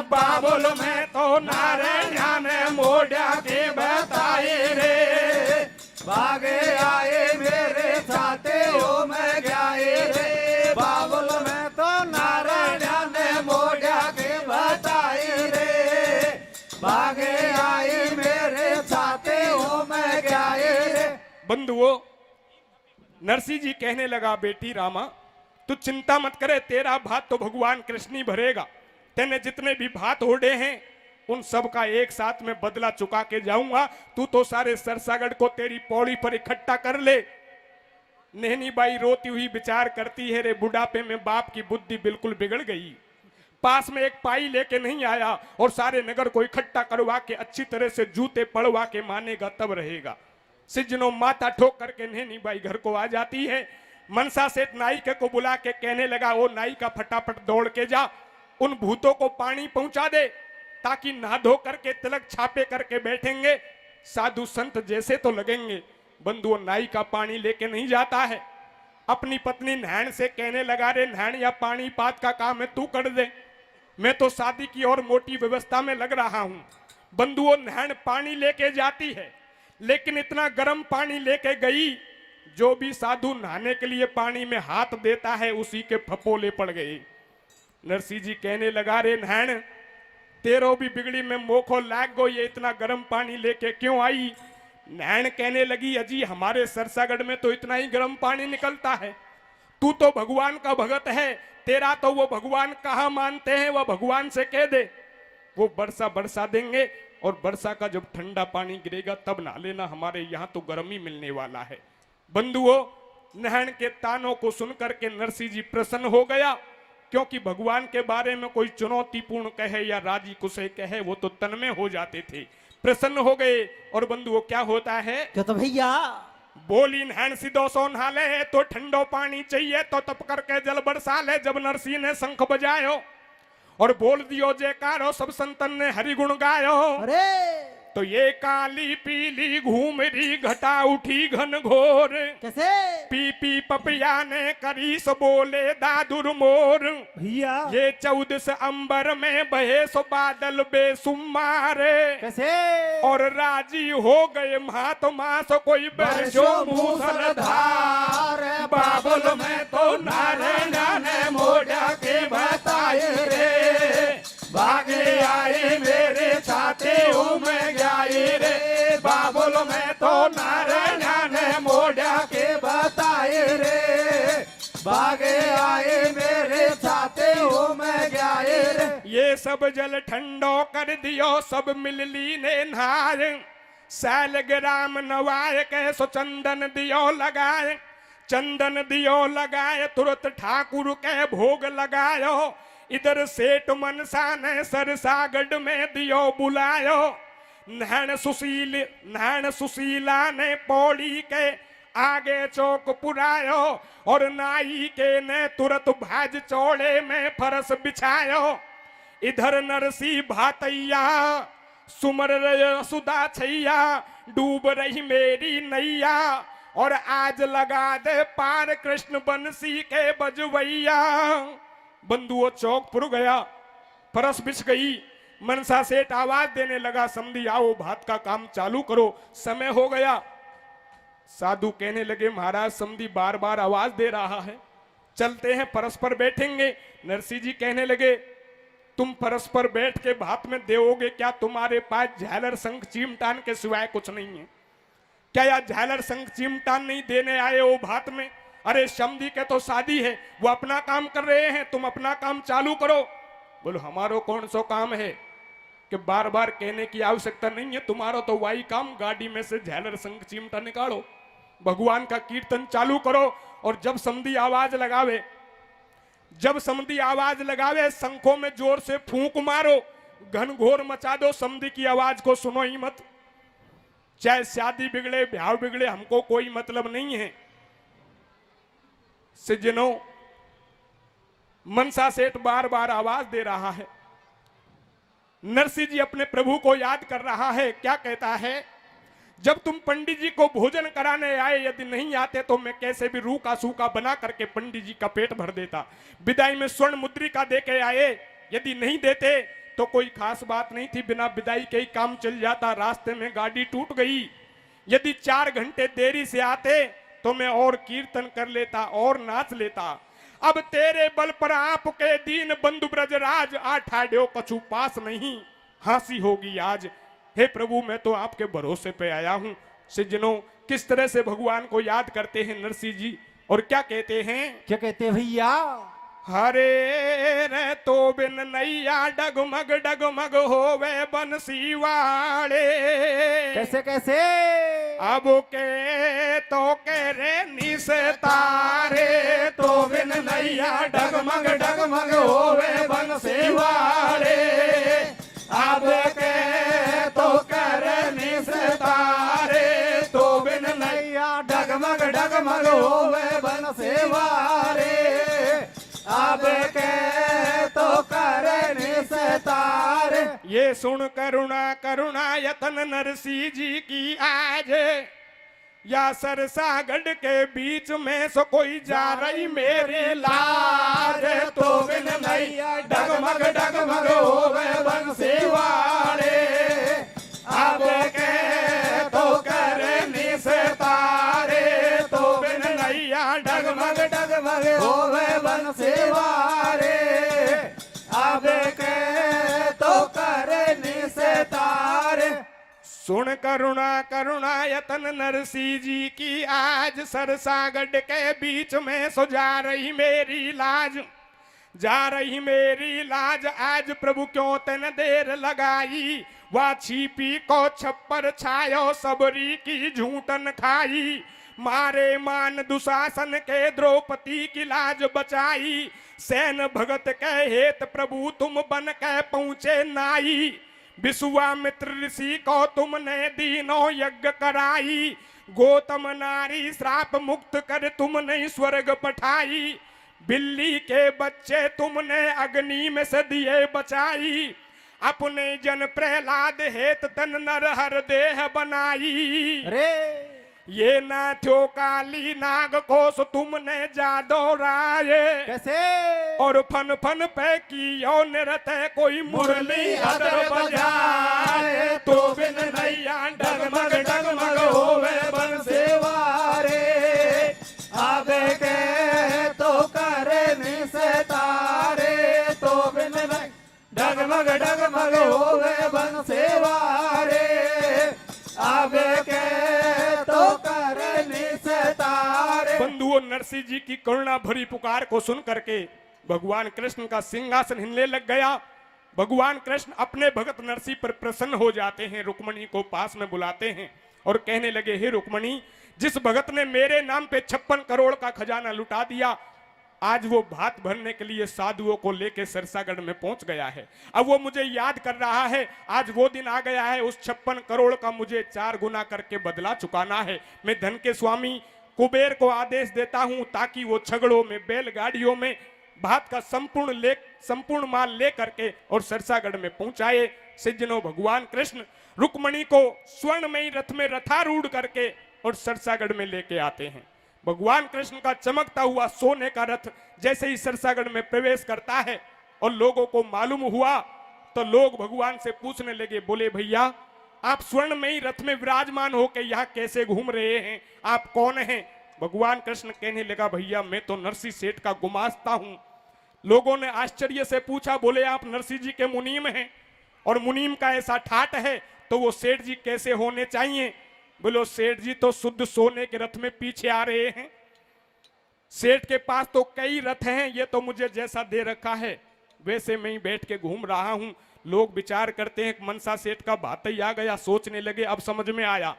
बाबुल में तो नारायण ने मोढ़ा के बताई रे, भागे आए मेरे छाते में गई रे, बाबुल में तो नारायण ने मोढ़ा के बताई रे, भागे आए मेरे छाते में गई रे। बंधुओं, नरसिंह जी कहने लगा बेटी रामा तू चिंता मत करे, तेरा भात तो भगवान कृष्ण ही भरेगा, तेने जितने भी भात ओढ़े हैं उन सब का एक साथ में बदला चुका के जाऊंगा, तू तो सारे सरसागढ़ को तेरी पौड़ी पर इकट्ठा कर ले। नैनी बाई रोती हुई विचार करती है, रे बुढ़ापे में बाप की बुद्धि बिल्कुल बिगड़ गई। पास में एक पाई लेके नहीं आया और सारे नगर को इकट्ठा करवा के अच्छी तरह से जूते पड़वा के मानेगा तब रहेगा। सिजनो माथा ठोक करके नैनी बाई घर को आ जाती है। मनसा सेठ नाई को बुला के कहने लगा, ओ नाई का फटाफट दौड़ के जा, उन भूतों को पानी पहुंचा दे ताकि नहा धो करके तिलक छापे करके बैठेंगे, साधु संत जैसे तो लगेंगे। बंधुओं, नाई का पानी लेके नहीं जाता है। अपनी पत्नी नैन से कहने लगा, रे नैन, या पानी पात का काम है तू कर दे, मैं तो शादी की और मोटी व्यवस्था में लग रहा हूं। बंधुओं, नैन पानी लेके जाती है, लेकिन इतना गर्म पानी लेके गई, जो भी साधु नहाने के लिए पानी में हाथ देता है उसी के फपोले पड़ गए। नरसिंह जी कहने लगा, रे नैन, तेरो भी बिगड़ी में मोखो लाग गो, ये इतना गर्म पानी लेके क्यों आई? नैन कहने लगी, अजी हमारे सरसागढ़ में तो इतना ही गर्म पानी निकलता है, तू तो भगवान का भगत है, तेरा तो वो भगवान कहाँ मानते हैं, वो भगवान से कह दे, वो बरसा देंगे और वर्षा का जब ठंडा पानी गिरेगा तब नहा लेना, हमारे यहाँ तो गर्मी मिलने वाला है। बंधुओं, नैन के तानों को सुनकर के नरसिंह जी प्रसन्न हो गया, क्योंकि भगवान के बारे में कोई चुनौतीपूर्ण कहे या राजी कुसे कहे वो तो तन में हो जाते थे। प्रसन्न हो गए। और बंधुओं, क्या होता है? क्या तो भैया बोली, नैन सीधो सो नहाले तो ठंडो पानी चाहिए तो तप करके जल बरसा ले। जब नरसिंह ने शंख बजायो और बोल दियो जयकारो, सब संतन ने हरि गुण गायो। अरे तो ये काली पीली घूम रही घटा उठी घन घोर, कैसे? पी पी पपिया ने करी सो बोले दादुर मोर। भैया ये 14 अंबर में बहे सो बादल बेसुमारे, कैसे? और राजी हो गए महात्मा सो कोई बरसो मूसलधार। बाबुल में तो नारायण ने मोड़ा के बताए रे, भागे आए मेरे छाते में गए रे। बाबुल में तो नारायण ने मोड़ा के बताए रे, भागे आए मेरे छाते में गए रे। ये सब जल ठंडो कर दियो, सब मिल ली ने नहाय। सैलग्राम नवाय के सो चंदन दियो लगाए, चंदन दियो लगाए, तुरंत ठाकुर के भोग लगायो। इधर सेठ मनसा ने सरसागढ़ में दियो बुलायो। नैन सुशीला ने पौड़ी के आगे चौक पुरायो, और नाई के ने तुरंत भाज चौड़े में फरस बिछायो। इधर नरसी भातैया सुमर सुदा छैया, डूब रही मेरी नैया, और आज लगा दे पार कृष्ण बंसी के बजवैया। बंधुओं, चौक पुर गया, फरस बिछ गई। मनसा सेठ आवाज देने लगा, समधी आओ, भात का काम चालू करो, समय हो गया। साधु कहने लगे, महाराज समधी बार बार आवाज दे रहा है, चलते हैं फरस पर बैठेंगे। नरसिंह जी कहने लगे, तुम फरस पर बैठ के भात में देओगे क्या? तुम्हारे पास झालर शंख चिमटान के सिवाय कुछ नहीं है क्या? या झालर शंख चिमटान नहीं देने आए हो भात में? अरे समधी के तो शादी है, वो अपना काम कर रहे हैं, तुम अपना काम चालू करो। बोलो, हमारो कौन सो काम है कि बार बार कहने की आवश्यकता नहीं है, तुम्हारा तो वही काम, गाड़ी में से झालर शंख चिमटा निकालो, भगवान का कीर्तन चालू करो। और जब समधी आवाज लगावे, शंखों में जोर से फूंक मारो, घनघोर मचा दो, समधी की आवाज को सुनो ही मत। चाहे शादी बिगड़े ब्याह बिगड़े, हमको कोई मतलब नहीं है। सज्जनों, मनसा सेठ बार बार आवाज दे रहा है। नरसिंह जी अपने प्रभु को याद कर रहा है। क्या कहता है? जब तुम पंडित जी को भोजन कराने आए, यदि नहीं आते तो मैं कैसे भी रूखा सूखा बना करके पंडित जी का पेट भर देता। विदाई में स्वर्ण मुद्रिका दे के आए, यदि नहीं देते तो कोई खास बात नहीं थी, बिना विदाई के ही काम चल जाता। रास्ते में गाड़ी टूट गई, यदि 4 घंटे देरी से आते तो मैं और कीर्तन कर लेता और नाच लेता। अब तेरे बल पर आपके दीन बंधु ब्रजराज, आठाड्यो कछु पास नहीं, हंसी होगी आज। हे प्रभु, मैं तो आपके भरोसे पे आया हूं। सज्जनों, किस तरह से भगवान को याद करते हैं नरसिंह जी, और क्या कहते हैं? क्या कहते हैं भैया? हरे रे तो बिन नैया डगमग होवे बंसी वाले। कैसे कैसे? अब के तो के रे निस्तारे तो बिन नैया डगमग होवे बंसी वाले। अब के तो करे निस्तारे तो बिन नैया डगमग होवे बन सेवारे। अब के तो करे निस्तारे। ये सुन करुणा यतन नरसिंह जी की आज। या सरसागढ़ के बीच में सो कोई जा रही मेरी लाज तो बिन नैया डगमग होवे बंसी वाले। अब के तो करे निस्तारे तो बिन नैया डगमग होवे बन सेवारे। अब के तो करे निस्तारे। सुन करुणा यतन नरसिंह जी की आज। सरसागढ़ के बीच में सो जा रही मेरी लाज। जा रही मेरी लाज आज प्रभु क्यों तन देर लगाई। वह छिपी को छप्पर छायो सबरी की झूठन खाई। मारे मान दुशासन के द्रौपदी की लाज बचाई। सैन भगत के हेत प्रभु तुम बन के पहुंचे नाई। विश्वामित्र ऋषि को तुमने दीनों यज्ञ कराई। गौतम नारी श्राप मुक्त कर तुमने स्वर्ग पठाई। बिल्ली के बच्चे तुमने अग्नि में से दिए बचाई। अपने जन प्रहलाद हेत तन नरहर देह बनाई। अरे ये नाथ्यो काली नाग को सो तुमने जादो राये। कैसे? और फन फन पे कियो नृत्य कोई मुरली अदर बजाए तो बिन नैया डगमग होवे बन सेवारे। अब के तो करे निस्तारे तो बिन डगमग होवे बन सेवारे। अब के तो करे निस्तारे। बंधुओं, नरसिंह जी की करुणा भरी पुकार को सुन करके भगवान कृष्ण का सिंहासन हिलने लग गया। भगवान कृष्ण अपने भगत नरसिंह पर प्रसन्न हो जाते हैं। रुक्मणी को पास में बुलाते हैं और कहने लगे, हे रुक्मणी, जिस भगत ने मेरे नाम पे 56 करोड़ का खजाना लुटा दिया, आज वो भात भरने के लिए साधुओं को लेके सरसागढ़ में पहुंच गया है। अब वो मुझे याद कर रहा है। आज वो दिन आ गया है, उस 56 करोड़ का मुझे 4 गुना करके बदला चुकाना है। मैं धन के स्वामी कुबेर को आदेश देता हूं ताकि वो छगड़ों में, बैलगाड़ियों में भात का संपूर्ण माल ले करके और सरसागढ़ में पहुंचाए। सिजनो भगवान कृष्ण रुक्मणी को स्वर्णमयी रथ में रथारूढ़ करके और सरसागढ़ में लेके आते हैं। भगवान कृष्ण का चमकता हुआ सोने का रथ जैसे ही सरसागढ़ में प्रवेश करता है और लोगों को मालूम हुआ तो लोग भगवान से पूछने लगे, बोले भैया आप स्वर्णमयी रथ में विराजमान होकर यहाँ कैसे घूम रहे हैं, आप कौन हैं? भगवान कृष्ण कहने लगा, भैया मैं तो नरसिंह सेठ का गुमास्ता हूं। लोगों ने आश्चर्य से पूछा, बोले आप नरसिंह जी के मुनीम हैं और मुनीम का ऐसा ठाट है तो वो सेठ जी कैसे होने चाहिए? बोलो सेठ जी तो शुद्ध सोने के रथ में पीछे आ रहे हैं। सेठ के पास तो कई रथ हैं, ये तो मुझे जैसा दे रखा है वैसे मैं ही बैठ के घूम रहा हूं। लोग विचार करते हैं मनसा सेठ का बात ही आ गया। सोचने लगे, अब समझ में आया,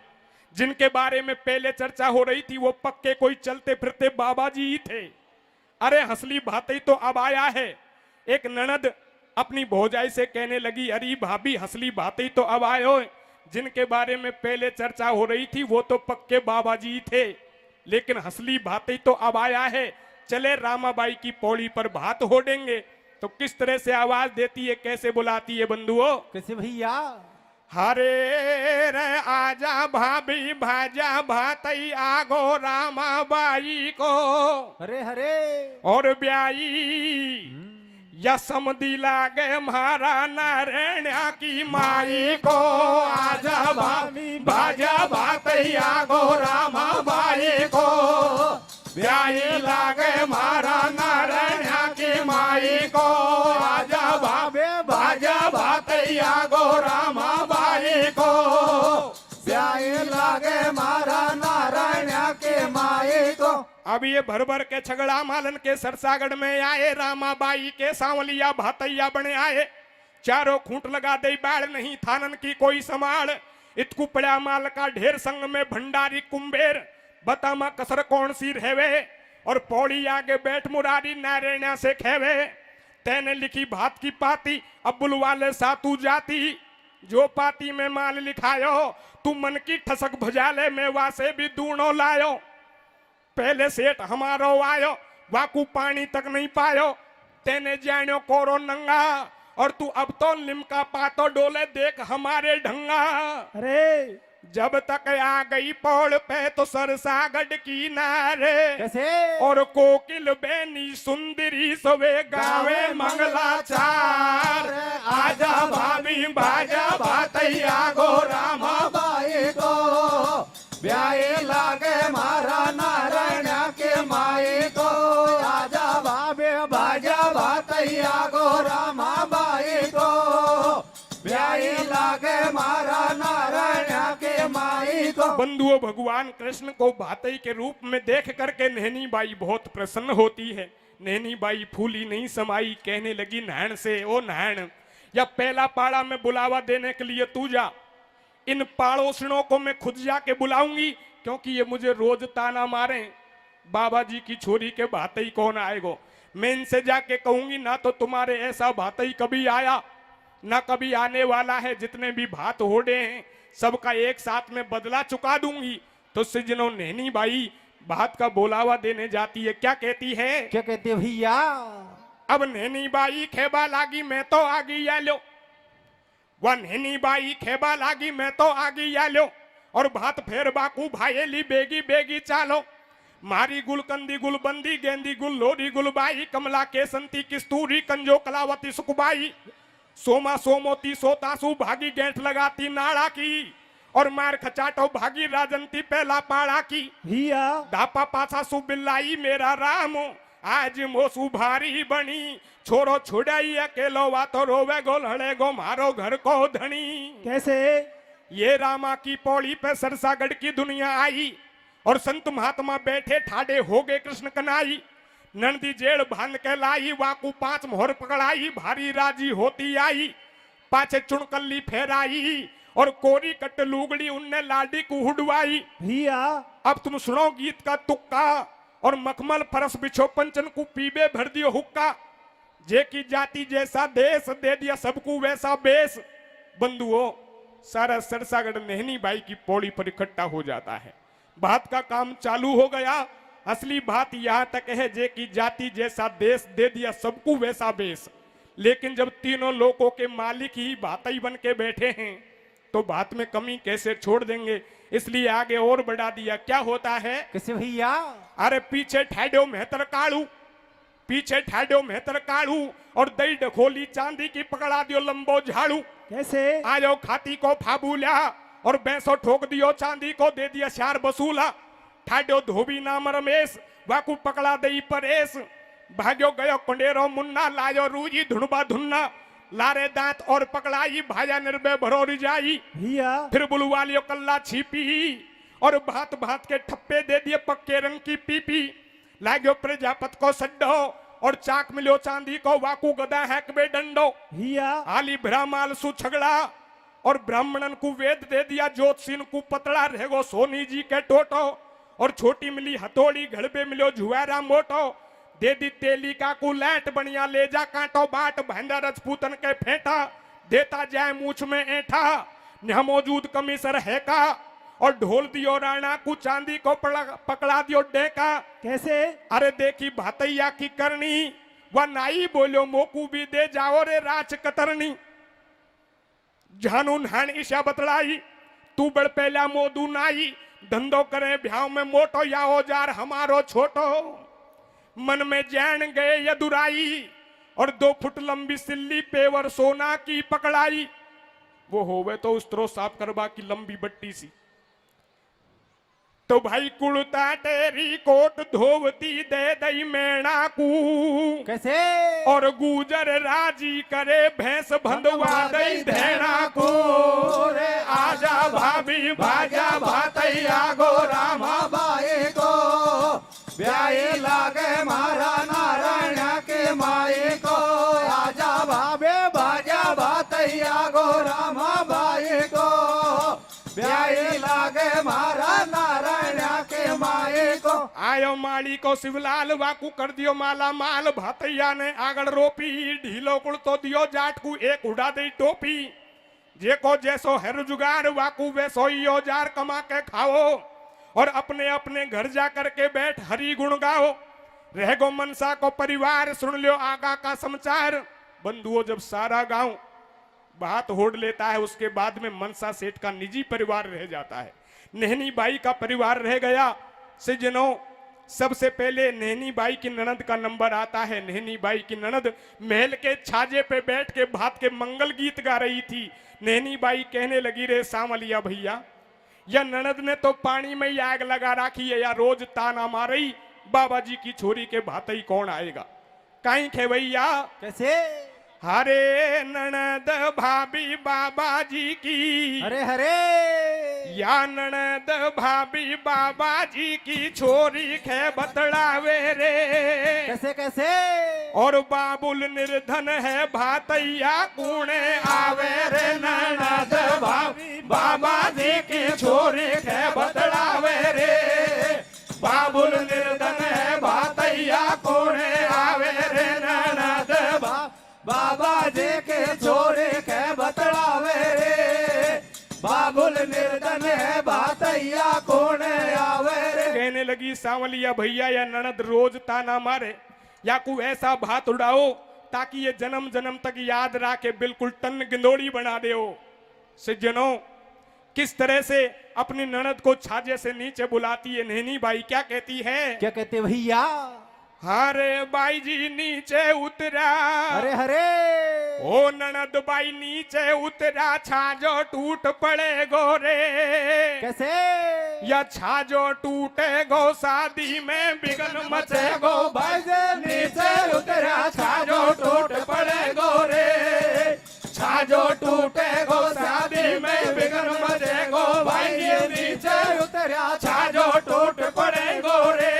जिनके बारे में पहले चर्चा हो रही थी वो पक्के कोई चलते फिरते बाबा जी ही थे। अरे हंसली भाती तो अब आया है। एक ननद अपनी भौजाई से कहने लगी, अरे भाभी हंसली भाती तो अब आए हो। जिनके बारे में पहले चर्चा हो रही थी वो तो पक्के बाबा जी थे, लेकिन हंसली भाती तो अब आया है। चले रामाबाई की पौड़ी पर भात हो देंगे। तो किस तरह से आवाज देती है, कैसे बुलाती है बंधुओं? कैसे भैया? हरे रे आजा भाभी भाजा भातई आगो रामाबाई को। हरे हरे और ब्याई या समधी लागे मारा नारायणा की माई को। आजा भाभी भाजा भातई आगो रामाबाई को। ब्याई लागे मारा नारायणा की माई को। आजा भाभी भाजा भातई आगो रामाबाई को। ब्याई लागे मारा नारायण के माई को। अब ये भर भर के छगड़ा मालन के सरसागढ़ में आए, रामाबाई के सांवलिया भातैया बने आए। चारों खूंट लगा दे बाढ़ नहीं थानन की कोई संभाल। इतकू पड़ा माल का ढेर संग में भंडारी कुंबेर, बता मां कसर कौन सी रहवे। और पौड़ी आगे बैठ मुरारी नारायणा से खेवे। तेने लिखी भात की पाती अब बुलवाले सातू जाती। जो पाती में माल लिखायो तू मन की ठसक भुजाले में वासे भी दूनो लायो। पहले सेठ हमारो आयो वाकू पानी तक नहीं पायो। तेने जानो कोरो नंगा और तू अब तो लिमका पातो डोले देख हमारे ढंगा। अरे जब तक आ गई पौड़ पे तो सरसागढ़ की नारे। कैसे? और कोकिल बेनी सुंदरी सवे गावे मंगलाचार। आजा भाभी बाजा भातैया गो रामाबाई को ब्याहे लागे मारा नारायण के माई को। आजा भाभी बाजा भातैया गो रामाबाई को ब्याहे लागे मारा नारायण के माई को। बंधुओं, भगवान कृष्ण को भातई के रूप में देख करके नैनी बाई बहुत प्रसन्न होती है। नैनी बाई फूली नहीं समाई, कहने लगी नैन से, ओ नैन, या पहला पाड़ा में बुलावा देने के लिए तू जा। इन पाड़ोसनों को मैं खुद जाके बुलाऊंगी, क्योंकि ये मुझे रोज ताना मारे, बाबा जी की छोरी के भातई कौन आएगो। मैं इनसे जाके कहूंगी ना तो तुम्हारे ऐसा भातई कभी आया ना कभी आने वाला है। जितने भी भात होड़े हैं सबका एक साथ में बदला चुका दूंगी। तो सिजनो नैनी बाई भात का बुलावा देने जाती है। क्या कहती है? क्या कहते हैं भैया? अब नैनी बाई खेबा लागी मैं तो आगी या लो। वह नैनी बाई खेबा लागी मैं तो आगी या लो। और भात फेर बाकू भाईली बेगी बेगी चालो। मारी गुलकंदी गुलबंदी गेंदी गुल लोरी गुलबाई कमला केसंती किस्तूरी कंजो कलावती सुखबाई। सोमा सोमोती सोतासु भागी गेंठ लगाती नाड़ा की। और मार खचाटो भागी राजंती पहला पाड़ा की। भैया दापा पाछा सु बिल्लाई मेरा राम आज मोसू भारी बनी। छोरो छुड़ाई अकेलो वा तो रोवे गो लड़े गो मारो घर को धनी। कैसे? ये रामा की पौड़ी पे सरसागढ़ की दुनिया आई। और संत महात्मा बैठे ठाडे हो गए कृष्ण कनाई। नंदी जेड़ बांध के लाई वाकू 5 मोहर पकड़ाई। भारी राजी होती आई पाछे चुनकल्ली फेराई। और कोरी कट लुगड़ी उनने लाडी को हुडवाई। भैया अब तुम सुनो गीत का तुक्का। और मखमल फरस बिछो पंचन को पीबे भर दियो हुक्का। जे की जाति जैसा देश दे दिया सबको वैसा बेस। बंधुओं, सारा सरसागढ़ नैनी बाई की पौड़ी पर इकट्ठा हो जाता है। बात का काम चालू हो गया। असली बात यहाँ तक है जे की जाति जैसा देश दे दिया सबको वैसा बेस। लेकिन जब तीनों लोगों के मालिक ही भातई बन के बैठे हैं तो बात में कमी कैसे छोड़ देंगे। इसलिए आगे और बढ़ा दिया। क्या होता है? कैसे भैया? अरे पीछे ठहडो मेहतर काड़ू, पीछे ठहडो मेहतर काड़ू। और दई ढकोली चांदी की पकड़ा दियो लंबो झाड़ू। कैसे? आयो खाती को फाबूला और बैंसो ठोक दियो चांदी को दे दिया शार बसूला। ठाडो धोबी नाम रमेश वाकू पकड़ा दई परेश। भाग्यो गयो कुंडेरो मुन्ना लायो रूजी धुनबा धुन्ना। लारे दांत और पकड़ाई भाया निर्भय भरोरी जाई। भैया फिर बुलवा लियो कल्ला छिपी। और भात भात के ठप्पे दे दिए पक्के रंग की पीपी। लाग्यो प्रजापत को सड्डो और चाक मिलो चांदी को वाकू गदा हैकबे डंडो। भैया आली भ्रामाल सु छगड़ा और ब्राह्मणन को वेद दे दिया। ज्योतिषिन को पतड़ा रहेगो सोनी जी के टोटो। और छोटी मिली हथौड़ी घड़बे मिलो जुआरा मोटो। दे दी तेली का को लैट बनिया ले जा कांटो बाट। भैंदा रजपूतन के फेंटा देता जाए मूछ में ऐठा। यहाँ मौजूद कमिसर है का। और ढोल दियो राणा को चांदी को पकड़ा दियो डेका। कैसे? अरे देखी भातैया की करनी वह नाई बोलो मोकू भी दे जाओ रे राच कतरनी। जानू नहान ईशा बतलाई तू बड़ पहला मोदू नाई। धंधो करे ब्याह में मोटो या औजार हमारो छोटो। मन में जैन गए यदुराई और 2 फुट लंबी सिल्ली पेवर सोना की पकड़ाई। वो होवे तो उस्तरो साफ करवा की लंबी बट्टी सी। तो भाई कुड़ता तेरी कोट धोवती दे दई मैणा को। कैसे? और गुजर राजी करे भैंस बंधवा दई धेड़ा को। रे आजा भाभी बाजा भातैया गो रामा बाई को ब्याई लागे मारा नारायण के माई को आजा भावे बाजा भातैया गो रामा बाई को ब्याई लागे मारा नारायण के माई को आयो माली को शिवलाल वाकू कर दियो माला माल भातैया ने आगड़ रोपी ढीलो कुड़तो दियो जाट को एक उड़ा दे टोपी जेको जैसो है रुजगार वाकू वैसो ही औजार कमा के खाओ और अपने अपने घर जा करके बैठ हरि गुण गाओ रह गो मनसा को परिवार सुन लियो आगा का समाचार बंधुओं जब सारा गांव बात होड़ लेता है उसके बाद में मनसा सेठ का निजी परिवार रह जाता है नहनी बाई का परिवार रह गया सिजनो सबसे पहले नहनी बाई की ननद का नंबर आता है नहनी बाई की ननद महल के छाजे पे बैठ के भात के मंगल गीत गा रही थी नहनी बाई कहने लगी रे सावलिया भैया या ननद ने तो पानी में ही आग लगा रखी है या रोज ताना मारई बाबा जी की छोरी के भातई कौन आएगा कहीं खेवैया कैसे हरे ननद भाभी बाबा जी की हरे हरे या ननद भाभी बाबा जी की छोरी खे बतलावे रे कैसे कैसे और बाबुल निर्धन है भातैया कूणे आवे रे ननद भाभी बाबा जी की छोरी खे बतलावे रे बाबुल निर्धन है भातैया कूणे आवे रे ननद बाबा जी के छोरे के बतलावे रे बाबुल निर्धन है भातैया कौन आवे रे कहने लगी सांवलिया भैया या ननद रोज ताना मारे या को ऐसा भात उड़ाओ ताकि ये जन्म जन्म तक याद रखे बिल्कुल टन गिंदोड़ी बना दे सज्जनों किस तरह से अपनी ननद को छाजे से नीचे बुलाती है नैनी बाई क्या कहती है क्या कहते भैया हरे बाई जी नीचे उतरा हरे हरे ओ ननद बाई नीचे उतरा छाजो टूट पड़े गोरे कैसे या छाजो टूटे गो शादी में बिगन मचे गो भाई से नीचे उतरा छाजो टूट पड़े गोरे छाजो टूटे गो शादी में बिगन मचे गो भाई जी नीचे उतरा छाजो टूट पड़े गोरे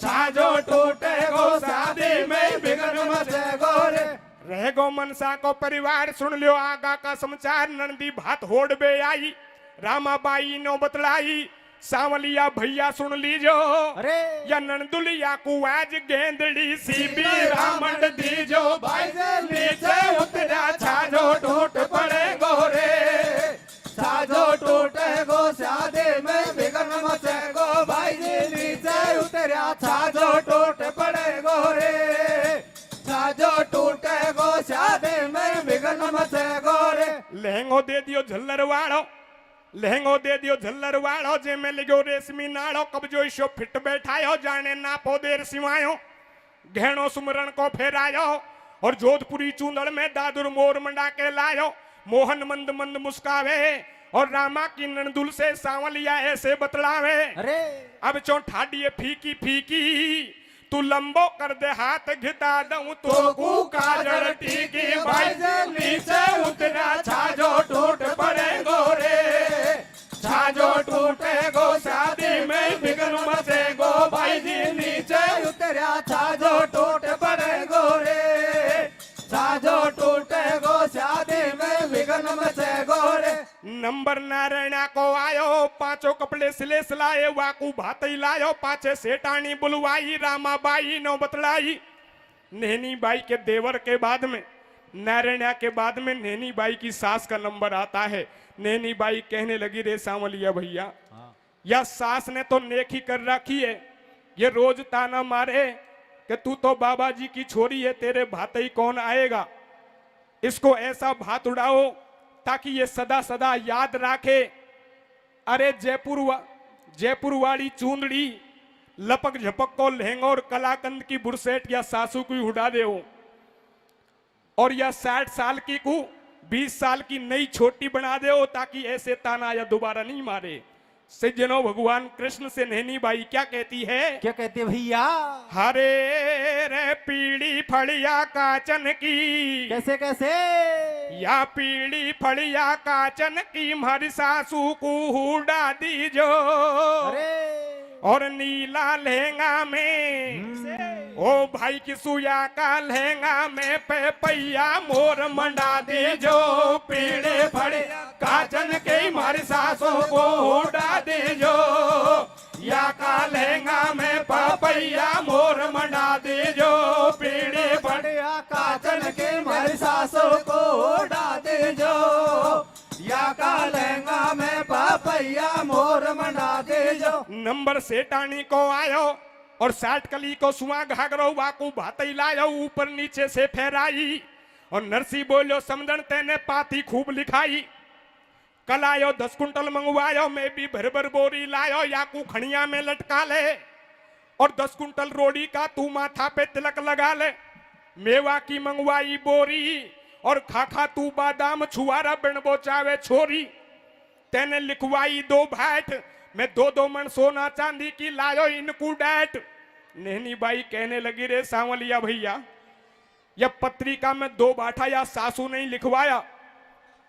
छाजो टूटे गो शादी में बिगन मचे गोरे रह गो मनसा को परिवार सुन लियो आगा का समाचार नंदी भात होड़ बे आई रामाबाई नो बतलाई सांवलिया भैया सुन लीजो अरे या नंदुलिया को आज गेंदड़ी सी भी रामंड दीजो भाई से नीचे उतरा छाजो टूट पड़े गोरे छाजो टूटे गो शादी में बिगन मचे गो भाई जी नीचे उतरा छाजो टूट पड़े गोरे छाजो टूटे गो शादी में बिगन मचे गोरे लहंगो दे दियो झल्लर वालो लहंगो दे दियो झल्लर वालो जे में लिगो रेशमी नाड़ो कब्जो इशो फिट बैठायो जाने ना पोदेर सिवायो गहनो सुमरण को फेरायो और जोधपुरी चूंदड़ में दादुर मोर मंडा के लायो मोहन मंद मंद मुस्कावे और रामा की नंदुल से सांवलिया ऐसे बतलावे अरे अब चो ठाडिये फीकी फीकी तू लंबो कर दे हाथ घिता दूं तो कू काजल टीकी भाई से नीचे उतरा छाजो टूट पड़े गोरे छाजो टूटे गो शादी में बिगन मचे गो भाई जी नीचे उतरा छाजो टूट पड़े गोरे छाजो टूटे गो शादी में बिगन मचे गोरे नंबर नारायणा को आयो पांचों कपड़े सिले सिलाए वाकू भातई लायो पाछे सेठानी बुलवाई रामाबाई नो बतलाई नैनी बाई के देवर के बाद में नारायणा के बाद में नैनी बाई की सास का नंबर आता है नैनी बाई कहने लगी रे सांवलिया भैया या सास ने तो नेकी कर रखी है ये रोज ताना मारे कि तू तो बाबा जी की छोरी है तेरे भातई कौन आएगा इसको ऐसा भात उड़ाओ ताकि ये सदा सदा याद रखे अरे जयपुर वाली चूंदड़ी लपक झपक को लहंगा और कलाकंद की बुरसेट या सासू की उड़ा दे और या 60 साल की को 20 साल की नई छोटी बना दे ताकि ऐसे ताना या दोबारा नहीं मारे सज्जनों भगवान कृष्ण से नैनी बाई क्या कहती है क्या कहते भैया हरे रे पीड़ी फड़िया काचन की कैसे कैसे या पीड़ी फड़िया काचन की हमारी सासू को हुडा दीजो अरे और नीला लहंगा में ओ भाई की सुया का लहंगा में पे पैया मोर मंडा दे जो पीड़े फड़े काचन के मारी सासों को उड़ा दे जो या का लहंगा में पपैया मोर मंडा दे जो पीड़े फड़े काचन के मारी सासों को उड़ा दे जो या का लहंगा में पापैया मोर मंडा दे जो। नंबर सेठानी को आयो और 60 कली को सुआ घाघरो वाकू भातई लायो ऊपर नीचे से फेराई और नरसी बोलो समझन तेने पाती खूब लिखाई कल आयो 10 कुंटल मंगवायो मैं भी भर भर बोरी लायो याकू खड़िया में लटका ले और 10 कुंटल रोड़ी का तू माथा पे तिलक लगा ले मेवा की मंगवाई बोरी और खाखा तू बादाम छुआरा बिन बोचावे छोरी तेने लिखवाई 2 भाट मैं 2-2 मन सोना चांदी की लायो इनको डैट। नहनी बाई कहने लगी रे सांवलिया भैया यह पत्रिका में 2 बाठा या सासू नहीं लिखवाया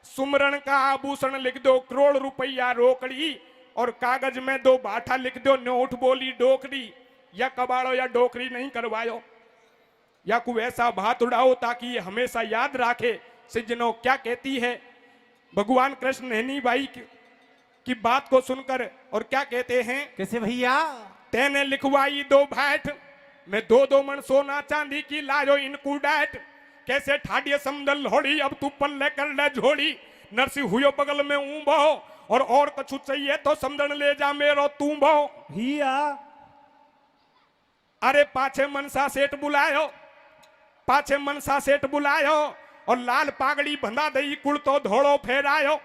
सुमरण का आभूषण लिख दो करोड़ रुपया रोकड़ी और कागज में 2 बाठा लिख दो नोट बोली डोकरी या कबाड़ो या डोकरी नहीं करवायो या कोई ऐसा भात उड़ाओ ताकि ये हमेशा याद राखे सिजनो क्या कहती है। भगवान कृष्ण नहनी बाई की बात को सुनकर और क्या कहते हैं कैसे भैया तेने लिखवाई 2 भाट मैं 2-2 मन सोना चांदी की लायो इनको डैट कैसे ठाडिये समदल होड़ी अब तू पल्ले कर ले झोड़ी नरसी हुयो बगल में ऊंबो और कछु चाहिए तो समदन ले जा मेरो तूंबो भैया अरे पाछे मनसा सेठ बुलायो और लाल पागड़ी बंधा दई कुल तो धोड़ो फेरायो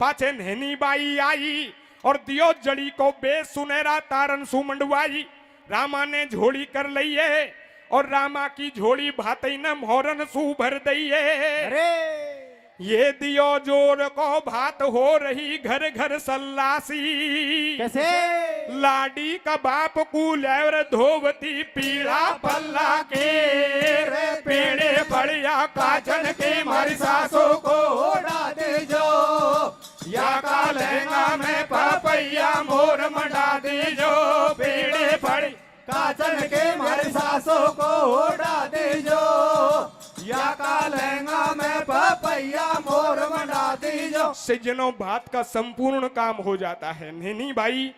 पाछे नहनी बाई आई और दियो जड़ी को बेस सुनेरा तारन सुमंडवाई रामा ने झोली कर लइए और रामा की झोली भातई न मोहरन सू भर दइए अरे ये दियो जोर को भात हो रही घर घर सल्लासी कैसे लाडी का बाप कुलेवर धोवती पीड़ा पल्ला के पेड़े बढ़िया काचन के मारी सासों को उड़ा दे जो या का लहंगा में पपैया मोर मंडा दे जो पेड़े फड़ी काचन के मारी सासों को उड़ा दे जो या का लहंगा में पपैया मोर मंडा दे जो। सिजनों बात का संपूर्ण काम हो जाता है। नैनी बाई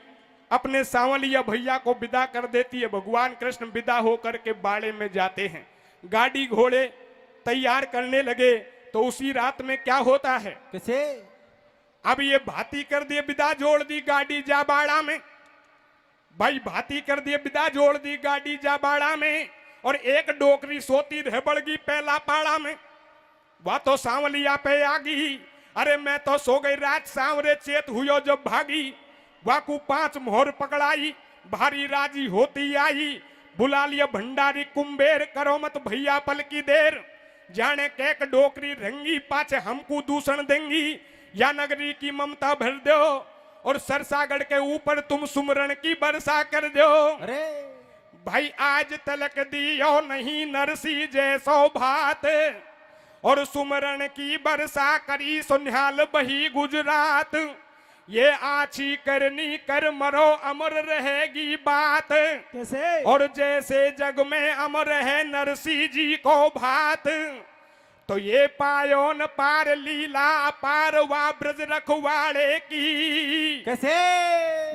अपने सांवलिया भैया को विदा कर देती है। भगवान कृष्ण विदा होकर के बाड़े में जाते हैं। गाड़ी घोड़े तैयार करने लगे तो उसी रात में क्या होता है कैसे अब ये भाती कर दिए विदा जोड़ दी गाड़ी जा बाड़ा में भाई भाती कर दिए विदा जोड़ दी गाड़ी जा बाड़ा में और एक डोकरी सोती रह बड़गी पहला पाड़ा में वह तो सांवलिया पे आ गई। अरे मैं तो सो गई रात सांवरे चेत हुयो जब भागी वाकू 5 मोहर पकड़ाई भारी राजी होती आई बुला लिया भंडारी कुंबेर करो मत भैया पल की देर जाने केक डोकरी रंगी पाछे हमको दूषण देंगी या नगरी की ममता भर दो और सरसागढ़ के ऊपर तुम सुमरण की वर्षा कर दो। अरे भाई आज तलक दियो नहीं नरसी जैसो भात और सुमरण की वर्षा करी सुन्याल बही गुजरात ये आछी करनी कर मरो अमर रहेगी बात कैसे और जैसे जग में अमर है नरसी जी को भात तो ये पायो न पार लीला पार वा ब्रज रखवाड़े की कैसे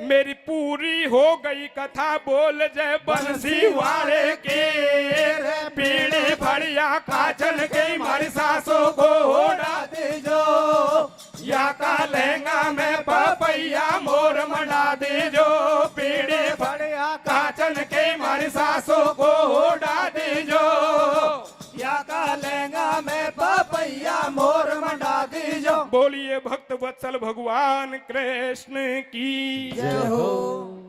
मेरी पूरी हो गई कथा बोल जय बंसी वाले के पीड़े फड़िया काचन के मारी सासों को उड़ा दे जो या का लहंगा में पपैया मोर मना दे जो पीड़े बढ़िया काचन के मारी सासों को उड़ा दे जो या का लहंगा में पपैया मोर मंडा दी जो। बोलिए भक्त वत्सल भगवान कृष्ण की जय हो।